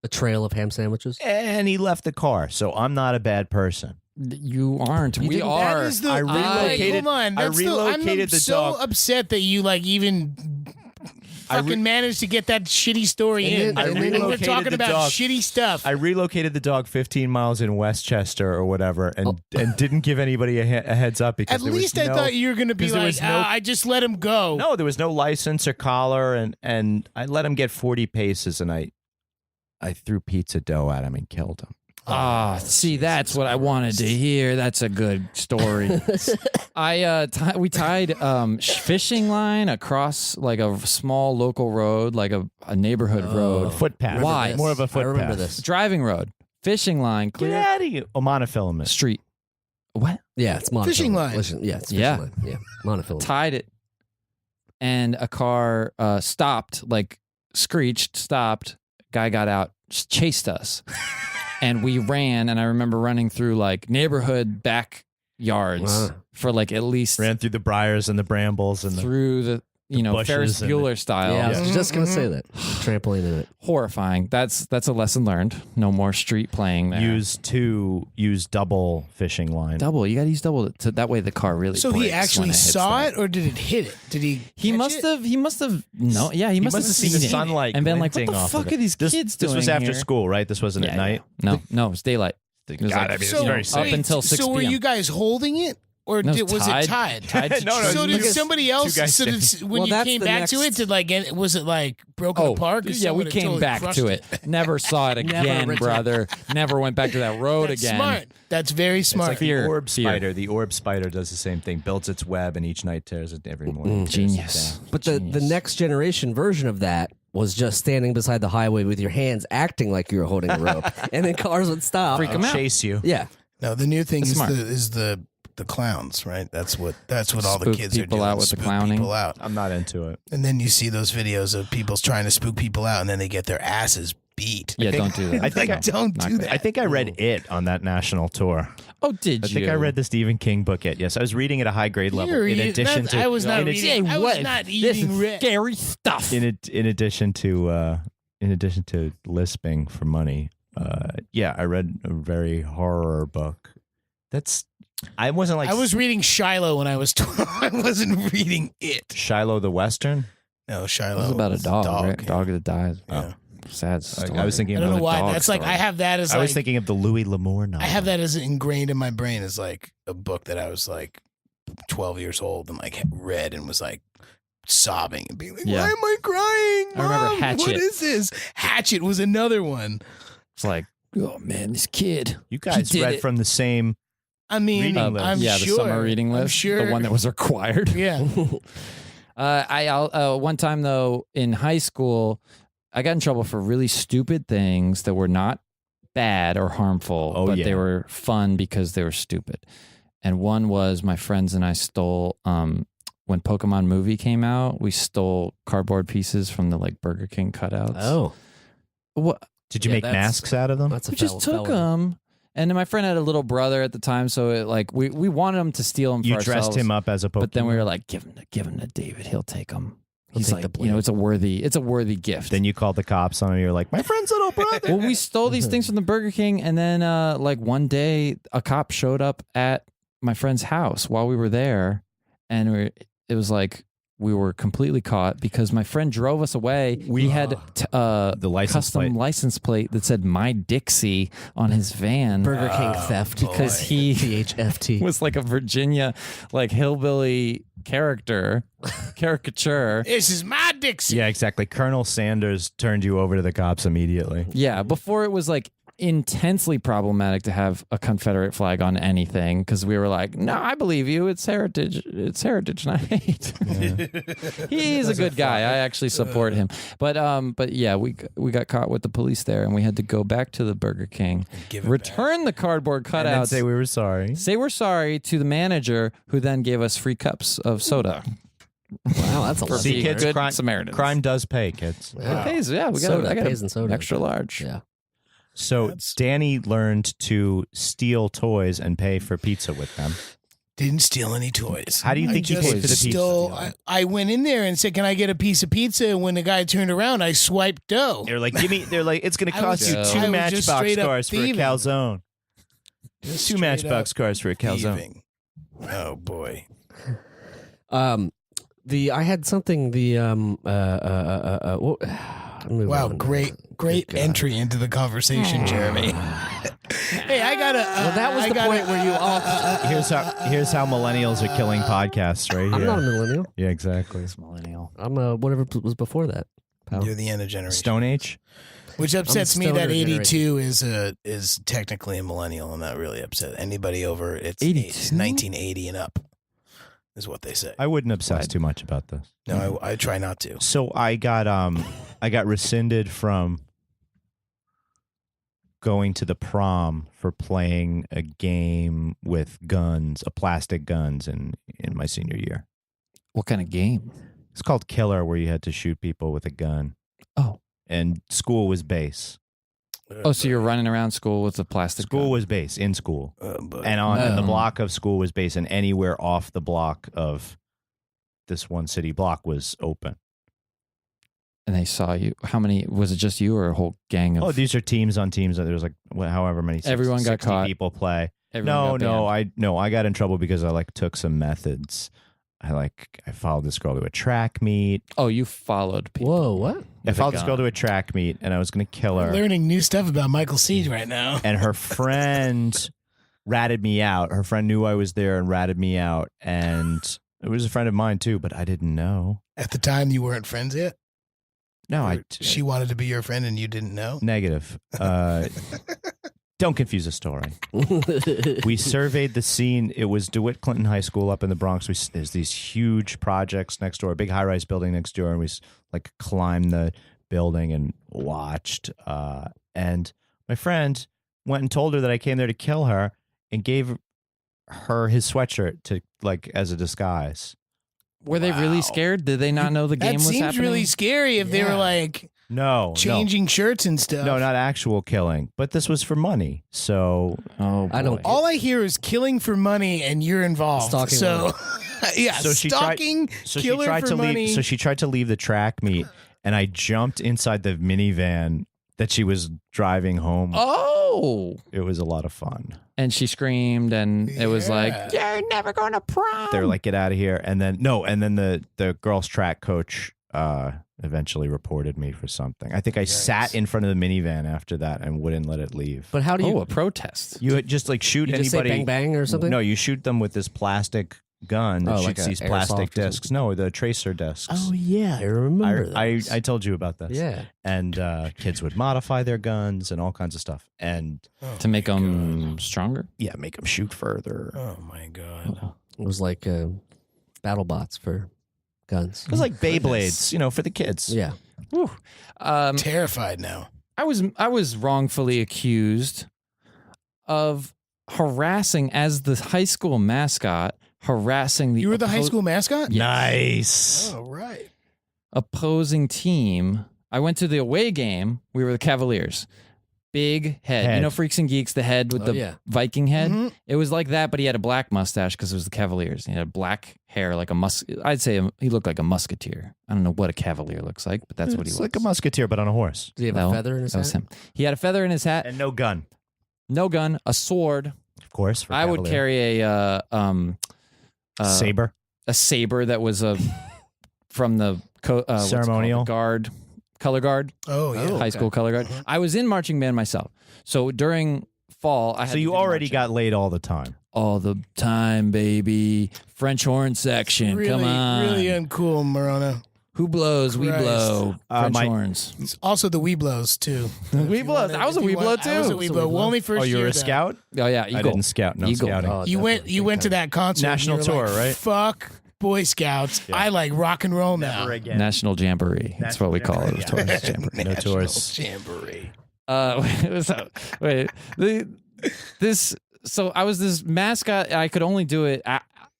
A trail of ham sandwiches. he left the car. So I'm not a bad person. You aren't. We didn't- are. That is the, I relocated- hold on. I That's relocated I'm the so dog. upset that you even fucking managed to get that shitty story And in. then- and then And we're relocated talking the about dog. shitty stuff. I relocated the dog 15 miles in Westchester or whatever, and didn't give anybody a heads up because At there was least I no- thought you were going to be because there like, was no- I just let him go. No, there was no license or collar, and I let him get 40 paces, and I threw pizza dough at him and killed him. See, that's what I wanted to hear. That's a good story. We tied fishing line across like a small local road, like a neighborhood road, Footpath. Why? More of a footpath. I remember this. driving road, fishing line, Get clear out of here. Oh, monofilament. street. What? Yeah, it's monofilament. Fishing line. Listen, yeah, it's fishing Yeah. line. Yeah, monofilament. Tied it, and a car stopped, like screeched, stopped. Guy got out, chased us, and we ran. And I remember running through like neighborhood backyards Wow. for like at least Ran through the briars and the brambles and the through the bushes Ferris and Bueller style. Yeah, I was just gonna Mm-hmm. say that. Trampoline in it. Horrifying. That's a lesson learned. No more street playing there. use double fishing line. double. You got to use double to that way the car really. So he breaks actually when it hits saw that. it, or did it hit it? Did he? He catch must it? have. He must have. No. Yeah. He must have seen seen the it sunlight and been like, "What glinting the off fuck of are it." these kids doing?" This was after here? school, right? This wasn't Yeah, at night. yeah. No, it was daylight. It was God, like I mean, it's So, very up until 6 So were p.m. you guys holding it, or No, was it tied? Tied to No, no, trees. So did Because somebody else? two guys So did, standing- when Well, you that's came the back to next- it, was it like broken apart? 'Cause yeah, we someone had came totally back crushed to it. Never saw it again, returned. brother. Never went back to that road That's again. smart. That's very It's smart. like Fear. the orb Fear. spider. The orb spider does the same thing. Builds its web and each night tears it every morning. tears it Genius. down. But the Genius. next generation version of that was just standing beside the highway with your hands acting like you were holding a rope, and then cars would stop. Freak 'em I'll out. chase you. Yeah, No, the new thing That's is smart. the clowns, right? That's what all the Spook kids are people doing. out with the spook clowning. people out. I'm not into it. And then you see those videos of people trying to spook people out, and then they get their asses beat. Yeah, don't do that. I think Like, don't Not do good. that. I think I read It on that national tour. Oh, did I you? think I read the Stephen King book. It. Yes, I was reading at a high grade level. You're In eating- addition that's- to, I was not in, ad- reading. I was not This eating is red. scary stuff. in addition to lisping for money. Yeah, I read a very horror book. I wasn't like I was reading Shiloh when I was 12. I wasn't reading it. Shiloh the Western. No, Shiloh. It was about a dog, right? yeah. Dog that dies. Yeah. Sad story. I was thinking I don't know about. why. dog That's like story. I have that as I like was thinking of the Louis L'Amour novel. I have that as ingrained in my brain as like a book that I was like 12 years old and like read and was like sobbing and being like, Yeah. why am I crying? I remember Mom, Hatchet. What is this? Hatchet was another one. It's like, oh man, this kid. You guys did read it. from the same. I mean, Reading list. I'm yeah, sure. the summer reading I'm list, sure. the one that was required. Yeah. One time though in high school, I got in trouble for really stupid things that were not bad or harmful, but they were fun because they were stupid. And one was my friends and I stole when Pokemon movie came out, we stole cardboard pieces from the like Burger King cutouts. Oh, What? Did you make masks out of them? That's a We just took them. And then my friend had a little brother at the time, so it, like we wanted him to steal them. You for dressed ourselves, him up as a Pokemon. but then we were like, give him to David. He'll take them. He'll He's take like, the blame. it's a worthy gift. Then you called the cops on him. You're like, my friend's little brother. Well, we stole these things from the Burger King, and then like one day, a cop showed up at my friend's house while we were there, and it was like we were completely caught because my friend drove us away. We had the license custom plate. license plate that said "My Dixie" on his van. Burger King theft because he THFT. was like a Virginia like hillbilly caricature. This is my Dixie. Yeah, exactly. Colonel Sanders turned you over to the cops immediately. Yeah, before it was like intensely problematic to have a Confederate flag on anything because we were like, no, I believe you. It's heritage, not hate. He's a good guy. I actually support him. But yeah, we got caught with the police there, and we had to go back to the Burger King, return the cardboard And then cutouts, say we were sorry. say we're sorry to the manager, who then gave us free cups of soda. Wow, that's a lot. See, kids, good crime- Samaritans. Crime does pay, kids. Yeah. It pays, yeah, we got Soda I got pays in soda. extra large. Yeah. So Danny learned to steal toys and pay for pizza with them. Didn't steal any toys. How do you I think you just paid for the pizza? stole- I went in there and said, "Can I get a piece of pizza?" And when the guy turned around, I swiped dough. They're like, give me. They're like, it's going to I cost was you just- two I was Matchbox just straight up cars for a thieving. calzone. Just Two straight Matchbox up cars for a calzone. thieving. Oh boy. I had something. Wow, great Good God. entry into the conversation, Jeremy. Hey, I got to. Well, that was the point where you all. Here's how millennials are killing podcasts right I'm here. not a millennial. Yeah, exactly. Millennial. I'm whatever was before that. Pal. You're the end of generation. Stone Age. Which upsets me stoner that 82 is technically a millennial, and that really upset anybody over it's 1980 and up, is what they say. I wouldn't obsess too much about this. No, I try not to. So I got rescinded from going to the prom for playing a game with guns, plastic guns in my senior year. What kind of game? It's called Killer, where you had to shoot people with a gun. Oh. And school was base. Oh, so you're running around school with a plastic School gun. was base in school. But And and the Oh. block of school was base, and anywhere off the block of this one city block was open. And they saw you. How many? Was it just you or a whole gang of? Oh, these are teams on teams. There was like however many. Everyone got 60 caught. people play. everyone got banned? I got in trouble because I took some methods. I followed this girl to a track meet. Oh, you followed people. Whoa, what? I With a followed this girl gun. to a track meet, and I was going to kill her. learning new stuff about Michael Siege right now. And her friend ratted me out. Her friend knew I was there and ratted me out. And it was a friend of mine too, but I didn't know. At the time, you weren't friends yet? No, Or she wanted to be your friend and you didn't know? negative. Don't confuse the story. We surveyed the scene. It was DeWitt Clinton High School up in the Bronx. There's these huge projects next door, a big high-rise building next door, and we climbed the building and watched. And my friend went and told her that I came there to kill her, and gave her his sweatshirt to as a disguise. Were they really scared? Did they not know the game That was seems happening? really scary if they were No, changing shirts and stuff. No, not actual killing, but this was for money. So Oh, boy. I don't- All I hear is killing for money and you're involved. Stalking so, yeah, So she tried- stalking, killer for money. leave. So she tried to leave the track meet, and I jumped inside the minivan that she was driving home. Oh, It was a lot of fun. and she screamed, and it was like, Yeah. "You're never going to prom." They were like, "Get out of here!" And then the girls' track coach eventually reported me for something. I think I sat in front of the minivan after that and wouldn't let it leave. But how do you? "Oh, a protest." You just shoot you just anybody. say bang bang or something? No, you shoot them with this plastic gun that Oh, like shoots a these airsoft plastic or discs. No, the tracer discs. Oh yeah, I remember. those. I told you about this. Yeah. And kids would modify their guns and all kinds of stuff, and To make them stronger. make them shoot further. Oh my god. It was like battle bots for guns. It was like Beyblades, for the kids. Yeah. Whew. Terrified now. I was wrongfully accused of harassing as the high school mascot, harassing the You were the high school mascot? Yes. Nice. Oh, right. Opposing team. I went to the away game. We were the Cavaliers. Big head. You know Freaks and Geeks, the head with the Viking head? Mhm. It was like that, but he had a black mustache because it was the Cavaliers. He had black hair like I'd say he looked like a musketeer. I don't know what a Cavalier looks like, but that's what he It's was. like a musketeer, but on a horse. Did he have a feather in his That hat? was him. He had a feather in his hat, And no gun, no gun, a sword. of course. For I would Cavalier. carry saber. a saber that was from the Ceremonial. color guard, high school color guard. I was in marching band myself, so during fall I had. So to you do already marching. got laid all the time. all the time, baby. French horn section, Really, come on. really uncool, Morona. Who blows? We Christ. blow. French horns. It's also the Weeblos, too. We blows. I was a Weeblo too. I was a Weeblo. Well, only first Oh, you year, were a though. scout? Oh yeah, Eagle. I didn't scout. No Eagle. scouting. Oh, You went to that concert. and National you were tour, like, right? Fuck Boy Scouts. I like rock and roll now. Never again. National Jamboree. That's what we call it. Tourist Jamboree. No tours. Jamboree. So I was this mascot. I could only do it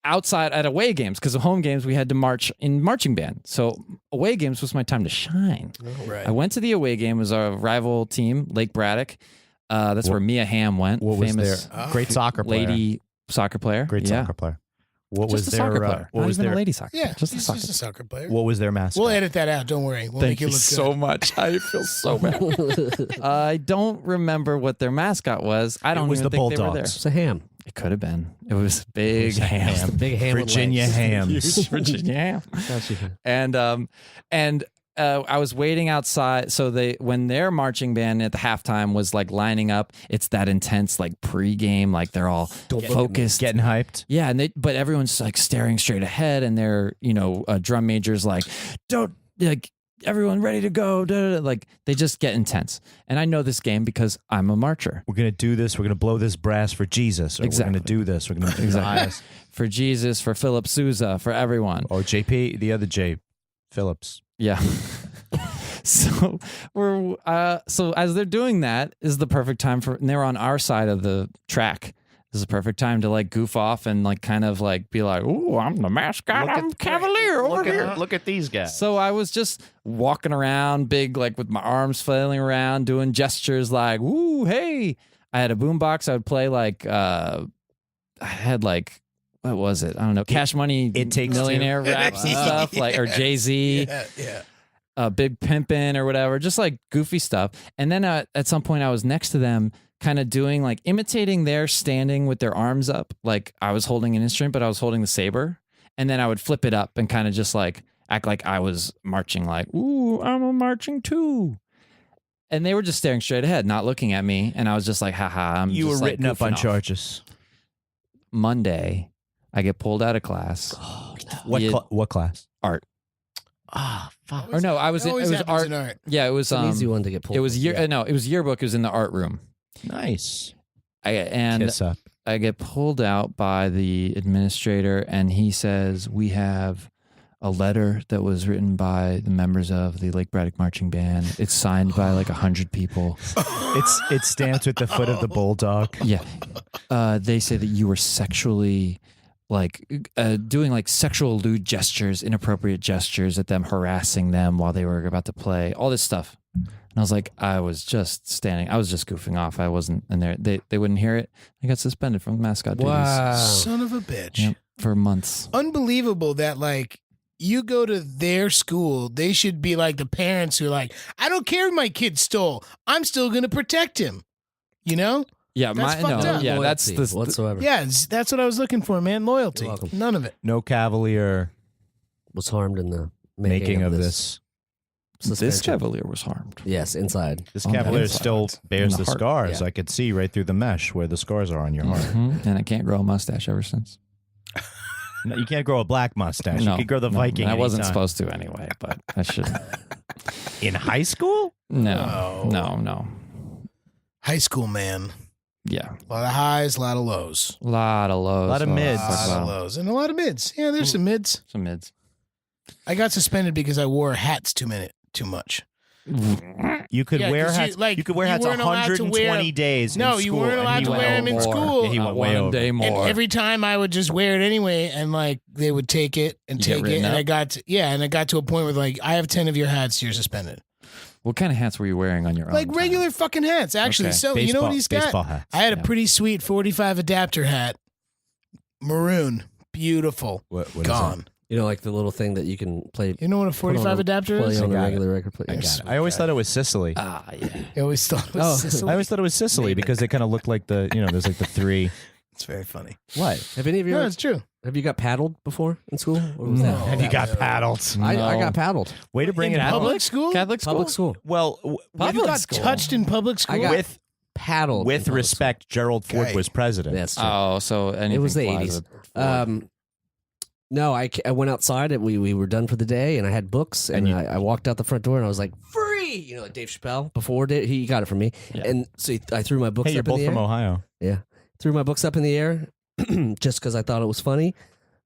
outside at away games because of home games we had to march in marching band. So away games was my time to shine. Right. I went to the away game. It was our rival team, Lake Braddock. That's where Mia Hamm went. What was famous their great soccer player? lady soccer player. Great yeah. soccer player. What Just was a their soccer player. what Not was even their a lady soccer. Yeah, just a he's soccer. just a soccer player. what was their mascot? We'll edit that out. Don't worry. We'll Thank make you it look so good. much. I feel so bad. I don't remember what their mascot was. I don't was even the think they were there. Bulldogs. It's a ham. It could have been. It was big ham. It's the big ham. with Virginia legs. hams. Virginia ham. Gotcha. And I was waiting outside. So when their marching band at the halftime was like lining up, it's that intense like pregame, like they're all focused, Getting hyped. yeah. But everyone's like staring straight ahead, and their drum major's like, don't like. Everyone ready to go. Da, da, da. Like they just get intense. And I know this game because I'm a marcher. We're gonna do this. We're gonna blow this brass for Jesus. Or Exactly. We're gonna do this. We're gonna do Exactly. this. For Jesus, for Philip Sousa, for everyone. Or JP, the other J, Phillips. Yeah. So so as they're doing that is the perfect time and they're on our side of the track. This is the perfect time to like goof off and like kind of like be like, "Ooh, I'm the mascot. I'm Cavalier over here." Look at these guys. So I was just walking around big, like with my arms flailing around, doing gestures like, "Ooh, hey." I had a boombox. I would play like I had like, what was it? I don't know. Cash Money It Takes Millionaire Two. raps and stuff, like, or Jay-Z. Yeah. Big Pimpin' or whatever, just like goofy stuff. And then at some point I was next to them kind of doing like imitating their standing with their arms up. Like I was holding an instrument, but I was holding the saber. And then I would flip it up and kind of just like act like I was marching like, "Ooh, I'm a marching too." And they were just staring straight ahead, not looking at me. And I was just like, haha, You were just, like, written up goofing on off. charges. Monday, I get pulled out of class. What class? Art. Ah, fuck. Or no, I was in, it Always was happens art. in art. Yeah, it was It's an easy one to get pulled. It was yeah. no, it was yearbook. It was in the art room. Nice. And Kiss up. I get pulled out by the administrator, and he says, "We have a letter that was written by the members of the Lake Braddock Marching Band. It's signed by like 100 people. It stands with the foot of the bulldog. Yeah, they say that you were sexually." Like doing like sexual lewd gestures, inappropriate gestures at them, harassing them while they were about to play, all this stuff. And I was like, I was just goofing off. I wasn't in there. They wouldn't hear it. I got suspended from mascot duties Son of a bitch. Yep, for months. Unbelievable that like you go to their school, they should be like the parents who are like, I don't care if my kid stole. I'm still going to protect him. You know? Yeah, That's fucked up. yeah, that's Loyalty the whatsoever. Yeah, that's what I was looking for, man. Loyalty. You're welcome. None of it. No Cavalier Was harmed in the making of this. This suspension. Cavalier was harmed. Yes, inside. This On the Cavalier inside. still bears In the the heart. scars. Yeah. I could see right through the mesh where the scars are on your heart. Mhm. And I can't grow a mustache ever since. No, you can't grow a black mustache. No, you could grow the no, Viking. I wasn't anytime. supposed to anyway, but I should. In high school? No. High school, man. Yeah, A lot of highs, a lot of lows. a lot of lows, Lot of mids. A lot of lows. And a lot of mids. Yeah, there's some mids. some mids. I got suspended because I wore hats too much. You could Yeah, wear 'cause hats. You could wear you hats weren't allowed to 120 days. No, in you school, weren't and allowed he to went wear them in over. school. Yeah, he went way One over. day more. And every time I would just wear it anyway, and like they would take it and You get take it, written and up? I got to a point where like I have 10 of your hats, you're suspended. What kind of hats were you wearing on your own? Like regular fucking hats, actually. Okay. So you know what he's got? Baseball hats. I had a Yeah. pretty sweet 45 adapter hat, maroon, beautiful, What is gone. You know, like the little thing that you can play. You know what a 45 adapter Play is? on a got regular record player. I got it. I always thought it was Sicily. Ah, yeah. I always thought it was Oh. Sicily. I always thought it was Sicily because they kind of looked like the, there's like the three. It's very funny. What? Have any of you? No, it's true. Have you got paddled before in school? Or was that? Have you got paddled? I No. got paddled. Way to bring In it out. public school? Catholic school? Public school. Well, You got touched in public school? I got with paddled. in with public respect, Gerald Ford Okay. was president. school. That's true. Oh, so anything It was the flies 80s. with Ford. No, I went outside and we were done for the day, and I had books, and And you- I walked out the front door, and I was like, free! You know, like Dave Chappelle before he got it from me. Yeah. And so I threw my books Hey, you're up in both the from air. Ohio. Yeah. Threw my books up in the air just because I thought it was funny.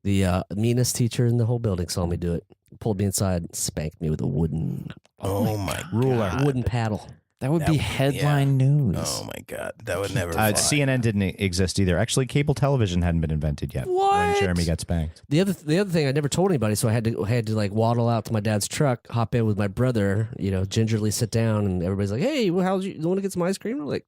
The meanest teacher in the whole building saw me do it, pulled me inside, and spanked me with a wooden Oh my Ruler. God. wooden paddle. That would That be would- headline news. Oh my God. That would never fly. CNN didn't exist either. Actually, cable television hadn't been invented yet. When What? Jeremy got spanked. The other thing I never told anybody, so I had to like waddle out to my dad's truck, hop in with my brother, gingerly sit down, and everybody's like, "Hey, well, you want to get some ice cream?" I'm like,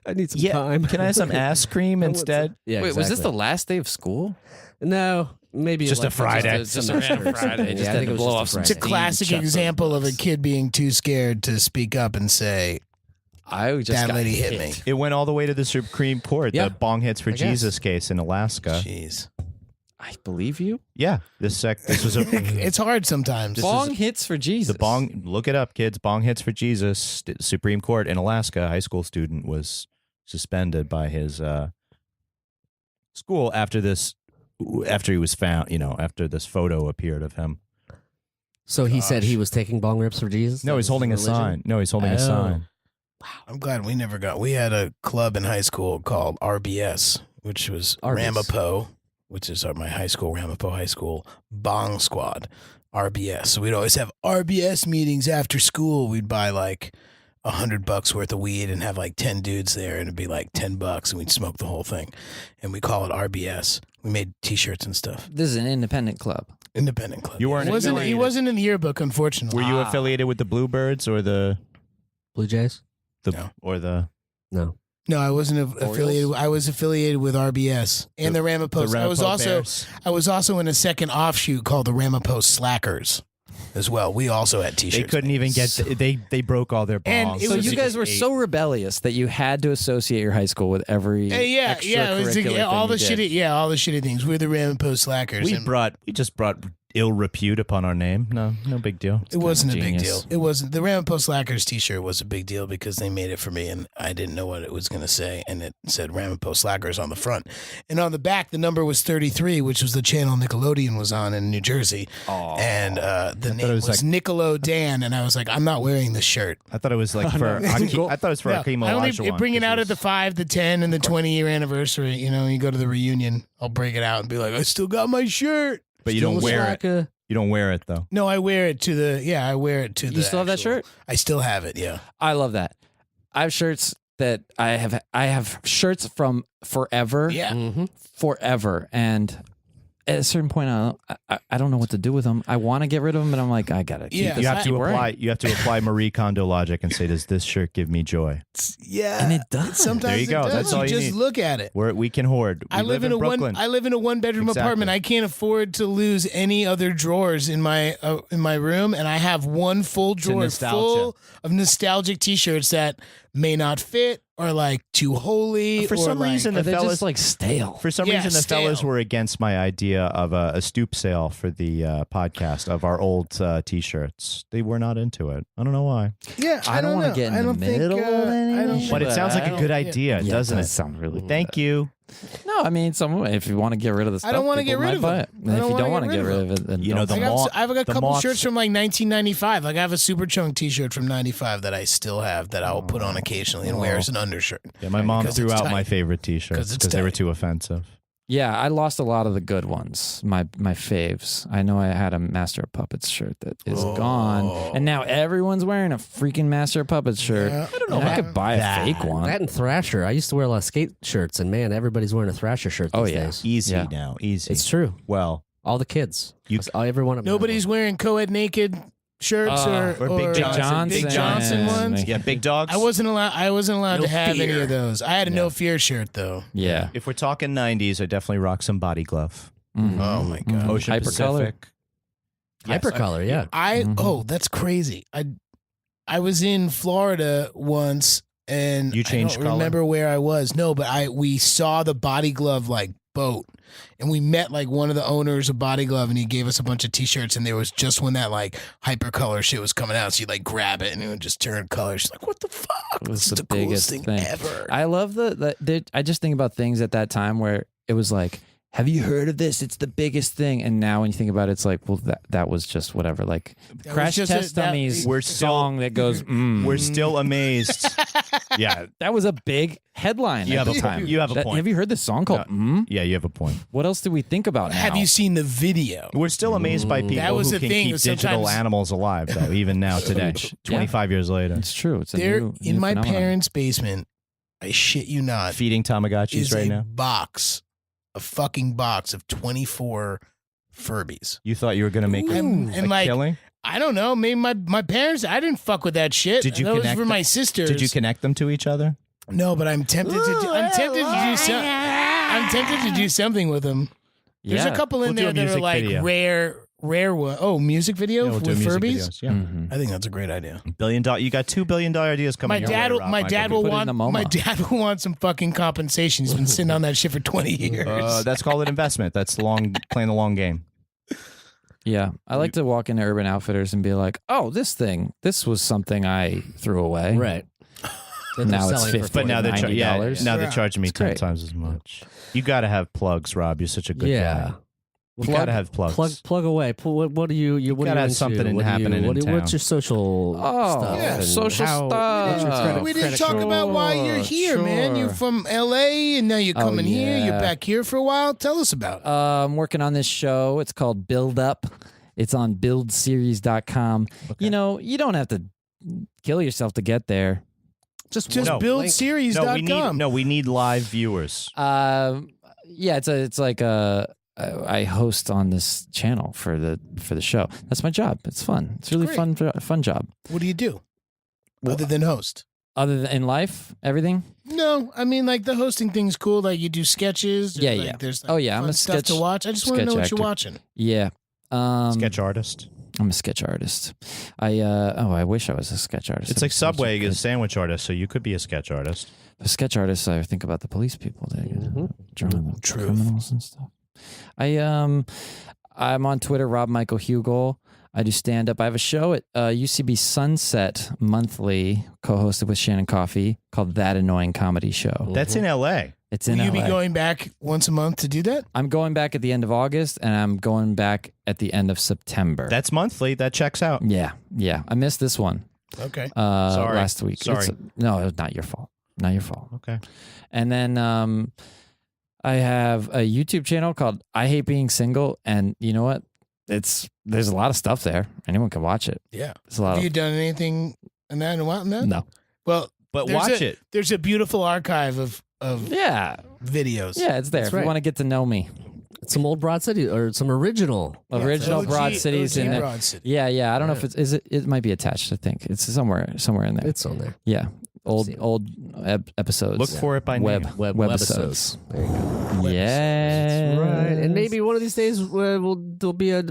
"I need some time. Can I have some ass cream I want instead? some- Yeah, Wait, was this the exactly. last day of school? No, maybe Just a Friday. Just a random Friday. Just Yeah, I had think to it was blow just a off some It's a Friday. steam, classic chuck those example of a books. kid being too scared to speak up and say, I just that got lady hit me. It went all the way to the Supreme Court, Yeah. the Bong Hits for I guess. Jesus case in Alaska. Jeez. I believe you. Yeah, this was a It's hard sometimes. Bong hits for Jesus. the Bong. Look it up, kids. Bong Hits for Jesus. Supreme Court in Alaska. A high school student was suspended by his school after he was found. After this photo appeared of him. So he said Gosh. he was taking bong rips for Jesus. No, That he's was holding a his religion? sign. No, he's holding a Oh. sign. I'm glad we had a club in high school called RBS, which was Arby's. Ramapo, which is my high school, Ramapo High School, Bong Squad, RBS. So we'd always have RBS meetings after school. We'd buy like $100 worth of weed and have like 10 dudes there, and it'd be like $10 and we'd smoke the whole thing. And we call it RBS. We made t-shirts and stuff. This is an independent club. Independent club. You weren't He affiliated. wasn't in the yearbook, unfortunately. Were you affiliated with the Bluebirds or the Blue Jays? No. or the No. No, I wasn't affiliated. I was affiliated with RBS and the Ramapos. the I was Ramapo also Bears? I was also in a second offshoot called the Ramapo Slackers as well. We also had They t-shirts. couldn't even get. They broke all their And bongs. it So was you just guys were so rebellious that you had to associate your high school with every Yeah, it was extracurricular all the thing you did. shitty, all the shitty things. We're the Ramapo Slackers. We and just brought ill repute upon our name. No big deal. it wasn't a big genius. deal. It wasn't. The Ramapo Slackers t-shirt was a big deal because they made it for me and I didn't know what it was going to say. And it said Ramapo Slackers on the front. And on the back, the number was 33, which was the channel Nickelodeon was on in New Jersey. And the name it was, was Niccolo Dan. And I was like, I'm not wearing this shirt. I thought it was like for. I thought it was for No, Akeem I only Olajuwon, bring it 'cause out he at the was- 5, the 10, and the 20-year anniversary. You go to the reunion. I'll break it out and be like, I still got my shirt. But you don't Still wear like it. You don't wear it though. No, I wear it to the. Yeah, I wear it to the. You still have that actual- shirt? I still have it. Yeah. I love that. I have shirts that I have shirts from forever. Yeah. Mm-hmm. Forever. And at a certain point, I don't know what to do with them. I want to get rid of them, but I'm like, I gotta keep Yeah. this. You have keep to wearing apply. it. You have to apply Marie Kondo logic and say, "Does this shirt give me joy?" Yeah. And it does. Sometimes There you go. It does. That's all you just need. look at it. We can hoard. We I live in a Brooklyn. one bedroom Exactly. apartment. I can't afford to lose any other drawers in my room, and I have one full drawer nostalgia. full of nostalgic T-shirts that may not fit or like too holy. For or some like, reason, Or the they're fellas just like stale. For some Yeah, reason, the stale. fellas were against my idea of a stoop sale for the podcast of our old T-shirts. They were not into it. I don't know why. yeah, I don't want know. to get in I the don't think, middle of I don't anything. think- But it sounds like I a good don't- idea, Yeah, doesn't it it? does sound really Thank you. No, I mean, if you want to get rid of the stuff, I don't want to people get rid might of buy them. it. And I if don't you wanna don't want to get get rid rid of of it, then You know, don't the buy it. I've got a the couple moths- shirts from like 1995. Like I have a Super Chunk T-shirt from 95 that I still have that I'll put on occasionally and wear as an undershirt. Yeah, my mom Because threw it's out tight. my favorite 'Cause T-shirts it's because they were tight. too offensive. Yeah, I lost a lot of the good ones. My faves. I know I had a Master of Puppets shirt that is gone, and now everyone's wearing a freaking Master of Puppets shirt. Yeah. I don't know. I could buy a fake one. That and Thrasher. I used to wear a lot of skate shirts, and man, everybody's wearing a Thrasher shirt these days. Easy Yeah. now. Easy. It's true. Well, All the kids. You- Every one of them. Nobody's wearing co-ed naked shirts or Big Johnson. Big Johnson ones. yeah, big dogs. I wasn't allowed No to have any fear. of those. I had a no fear shirt though. Yeah. If we're talking 90s, I definitely rock some body glove. Mhm. Oh my god. Ocean Hypercolor. Pacific. Yes, Hypercolor, yeah. That's crazy. I was in Florida once and You changed I don't color? remember where I was. No, but we saw the Body Glove like boat. And we met like one of the owners of Body Glove and he gave us a bunch of t-shirts and there was just when that like hypercolor shit was coming out. So you like grab it and it would just turn color. She's like, what the fuck? It was This is the the coolest biggest thing thing. ever. I love I just think about things at that time where it was like, have you heard of this? It's the biggest thing. And now when you think about it, it's like, well, that was just whatever. Like That Crash was just Test Dummies We're still- song that goes, We're still amazed. Yeah. that was a big headline You at have the a point. time. You have a point. Have you heard this song called Yeah, you have a point. What else do we think about now? Have you seen the video? We're still amazed by people That was who the can thing, keep digital sometimes- animals alive, though, even now today, 25 years later. It's true. It's a There new in my phenomenon. parents' basement, I shit you not, Feeding Tamagotchis is right a now. a fucking box of 24 Furbies. You thought you were going to make And a like, killing? I don't know. Maybe my parents. I didn't fuck with that shit. Did you That was connect for them? my sisters? Did you connect them to each other? No, but I'm tempted to. I'm tempted to do some. I'm tempted to do something with them. There's Yeah. a couple in We'll do there a that are music like video. rare one. Oh, music video Yeah, we'll do with music Furbies. videos, Yeah. Mhm. I think that's a great idea. $1 billion. You got $2 billion ideas coming. My your dad way, will. Rob My Michael. dad will Put it in want. the MoMA. My dad will want some fucking compensation. He's been sitting on that shit for 20 years. That's called an investment. That's playing the long game. Yeah. I like to walk into Urban Outfitters and be like, oh, this was something I threw away. Right. Now it's 50. But now they're $90. now they're Yeah. charging me It's 10 great. times as much. You got to have plugs, Rob. You're such a good Yeah. guy. You got to have plugs. Plug away. What do you? What gotta are you have into? something What do you- happening in What's town. your social Oh, stuff? yeah. and Social how- stuff. what's your credit- We didn't credit talk card? about why you're here, man. You're sure. from LA and now you're coming here. You're yeah. back here for a while. Tell us about it. I'm working on this show. It's called Build Up. It's on buildseries.com. You know, you don't have to kill yourself to get there. Just No. buildseries.com. We need live viewers. Yeah, it's like I host on this channel for the show. That's my job. It's fun. It's really great. fun job. What do you do other than host? Other than in life, everything. No, I mean like the hosting thing's cool. Like you do sketches. or, Yeah, like, yeah. There's like, Oh, yeah, I'm fun a stuff to sketch- watch. I just want to know sketch what you're actor. watching. Yeah. Sketch artist. I'm a sketch artist. I wish I was a sketch artist. It's like Sounds so Subway is a good. sandwich artist, so you could be a sketch artist. A sketch artist. I think about the police people. They drawing the Truth. criminals and stuff. I'm on Twitter, Rob Michael Hugel. I do stand up. I have a show at UCB Sunset monthly, co-hosted with Shannon Coffey, called That Annoying Comedy Show. That's in L.A. It's Will in you be LA. going back once a month to do that? I'm going back at the end of August, and I'm going back at the end of September. That's monthly. That checks out. yeah. I missed this one Okay. Sorry. last week. Sorry. No, it's not your fault. Not your fault. Okay. And then I have a YouTube channel called I Hate Being Single, and you know what? There's a lot of stuff there. Anyone can watch it. Yeah. It's a lot Have you of done anything in that? no. Well, But there's watch a- it. There's a beautiful archive of Yeah, videos. yeah, it's there. That's If right. you want to get to know me, Some old Broad City or some original. original OG Broad Cities in there. Broad City. Yeah. I don't know if it might be attached. I think it's somewhere in there. It's on there. Yeah, See. old episodes. Look for it by web name. Webisodes. There you go. Yeah, That's right. And maybe one of these days there'll be a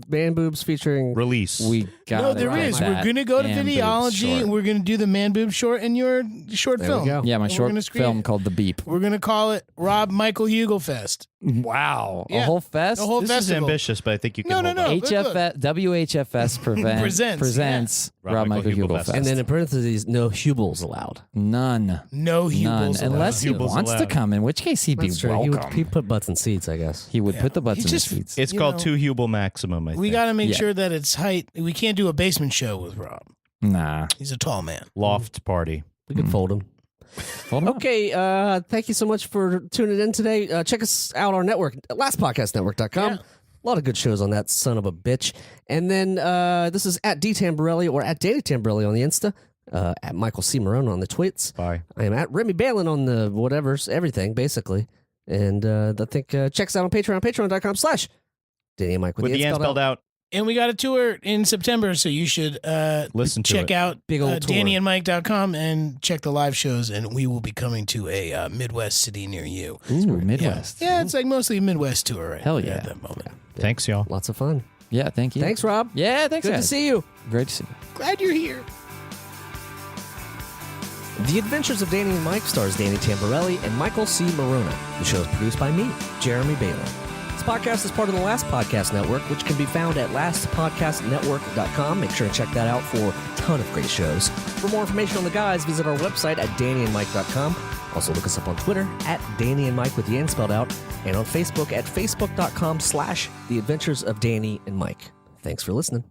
man boobs featuring. Release. we got No, it there like is. that. We're gonna go to Man boobs videology short. and we're gonna do the man boob short and your short There film. we go. Yeah, my And we're short gonna screen film it. called The Beep. We're gonna call it Rob Michael Hugel Fest. Wow, a Yeah. whole fest. The whole This is festival. ambitious, but I think you can No, hold no, on. no. Look, HFS, WHFS presents yeah. Rob Michael Hugel Fest. And then in parentheses, no Hubels allowed. none, No Hugels allowed. unless he Hubels wants to allowed. come. In which case, he'd be That's true. welcome. He put butts in seats, I guess. He would Yeah. put the butts He in just- the seats. It's You called know, Two Hubel Maximum, I We think. got to make Yeah. sure that it's height. We can't do a basement show with Rob. Nah, He's a tall man. Loft party. We could fold him. Hold on. Okay, thank you so much for tuning in today. Check us out on our network, lastpodcastnetwork.com. Yeah. A lot of good shows on that son of a bitch. And then this is at D Tamborelli or at Danny Tamborelli on the Insta, at Michael C. Marone on the tweets. Bye. I am at Remy Balin on the whatever's, everything, basically. And I think check us out on Patreon, patreon.com/Danny and Mike With the N spelled out. And we got a tour in September, so you should Listen to check it. out Big old tour. DannyandMike.com and check the live shows, and we will be coming to a Midwest city near you. Ooh, Midwest. Yeah, it's like mostly a Midwest tour right Hell at yeah. that moment. Thanks, y'all. Lots of fun. Yeah, thank you. Thanks, Rob. Yeah, thanks, Good to guys. see you. Great to see you. Glad you're here. The Adventures of Danny and Mike stars Danny Tamborelli and Michael C. Marona. The show is produced by me, Jeremy Balin. This podcast is part of the Last Podcast Network, which can be found at lastpodcastnetwork.com. Make sure to check that out for a ton of great shows. For more information on the guys, visit our website at dannyandmike.com. Also look us up on Twitter at Danny and Mike with the N spelled out, and on Facebook at facebook.com/The Adventures of Danny and Mike. Thanks for listening.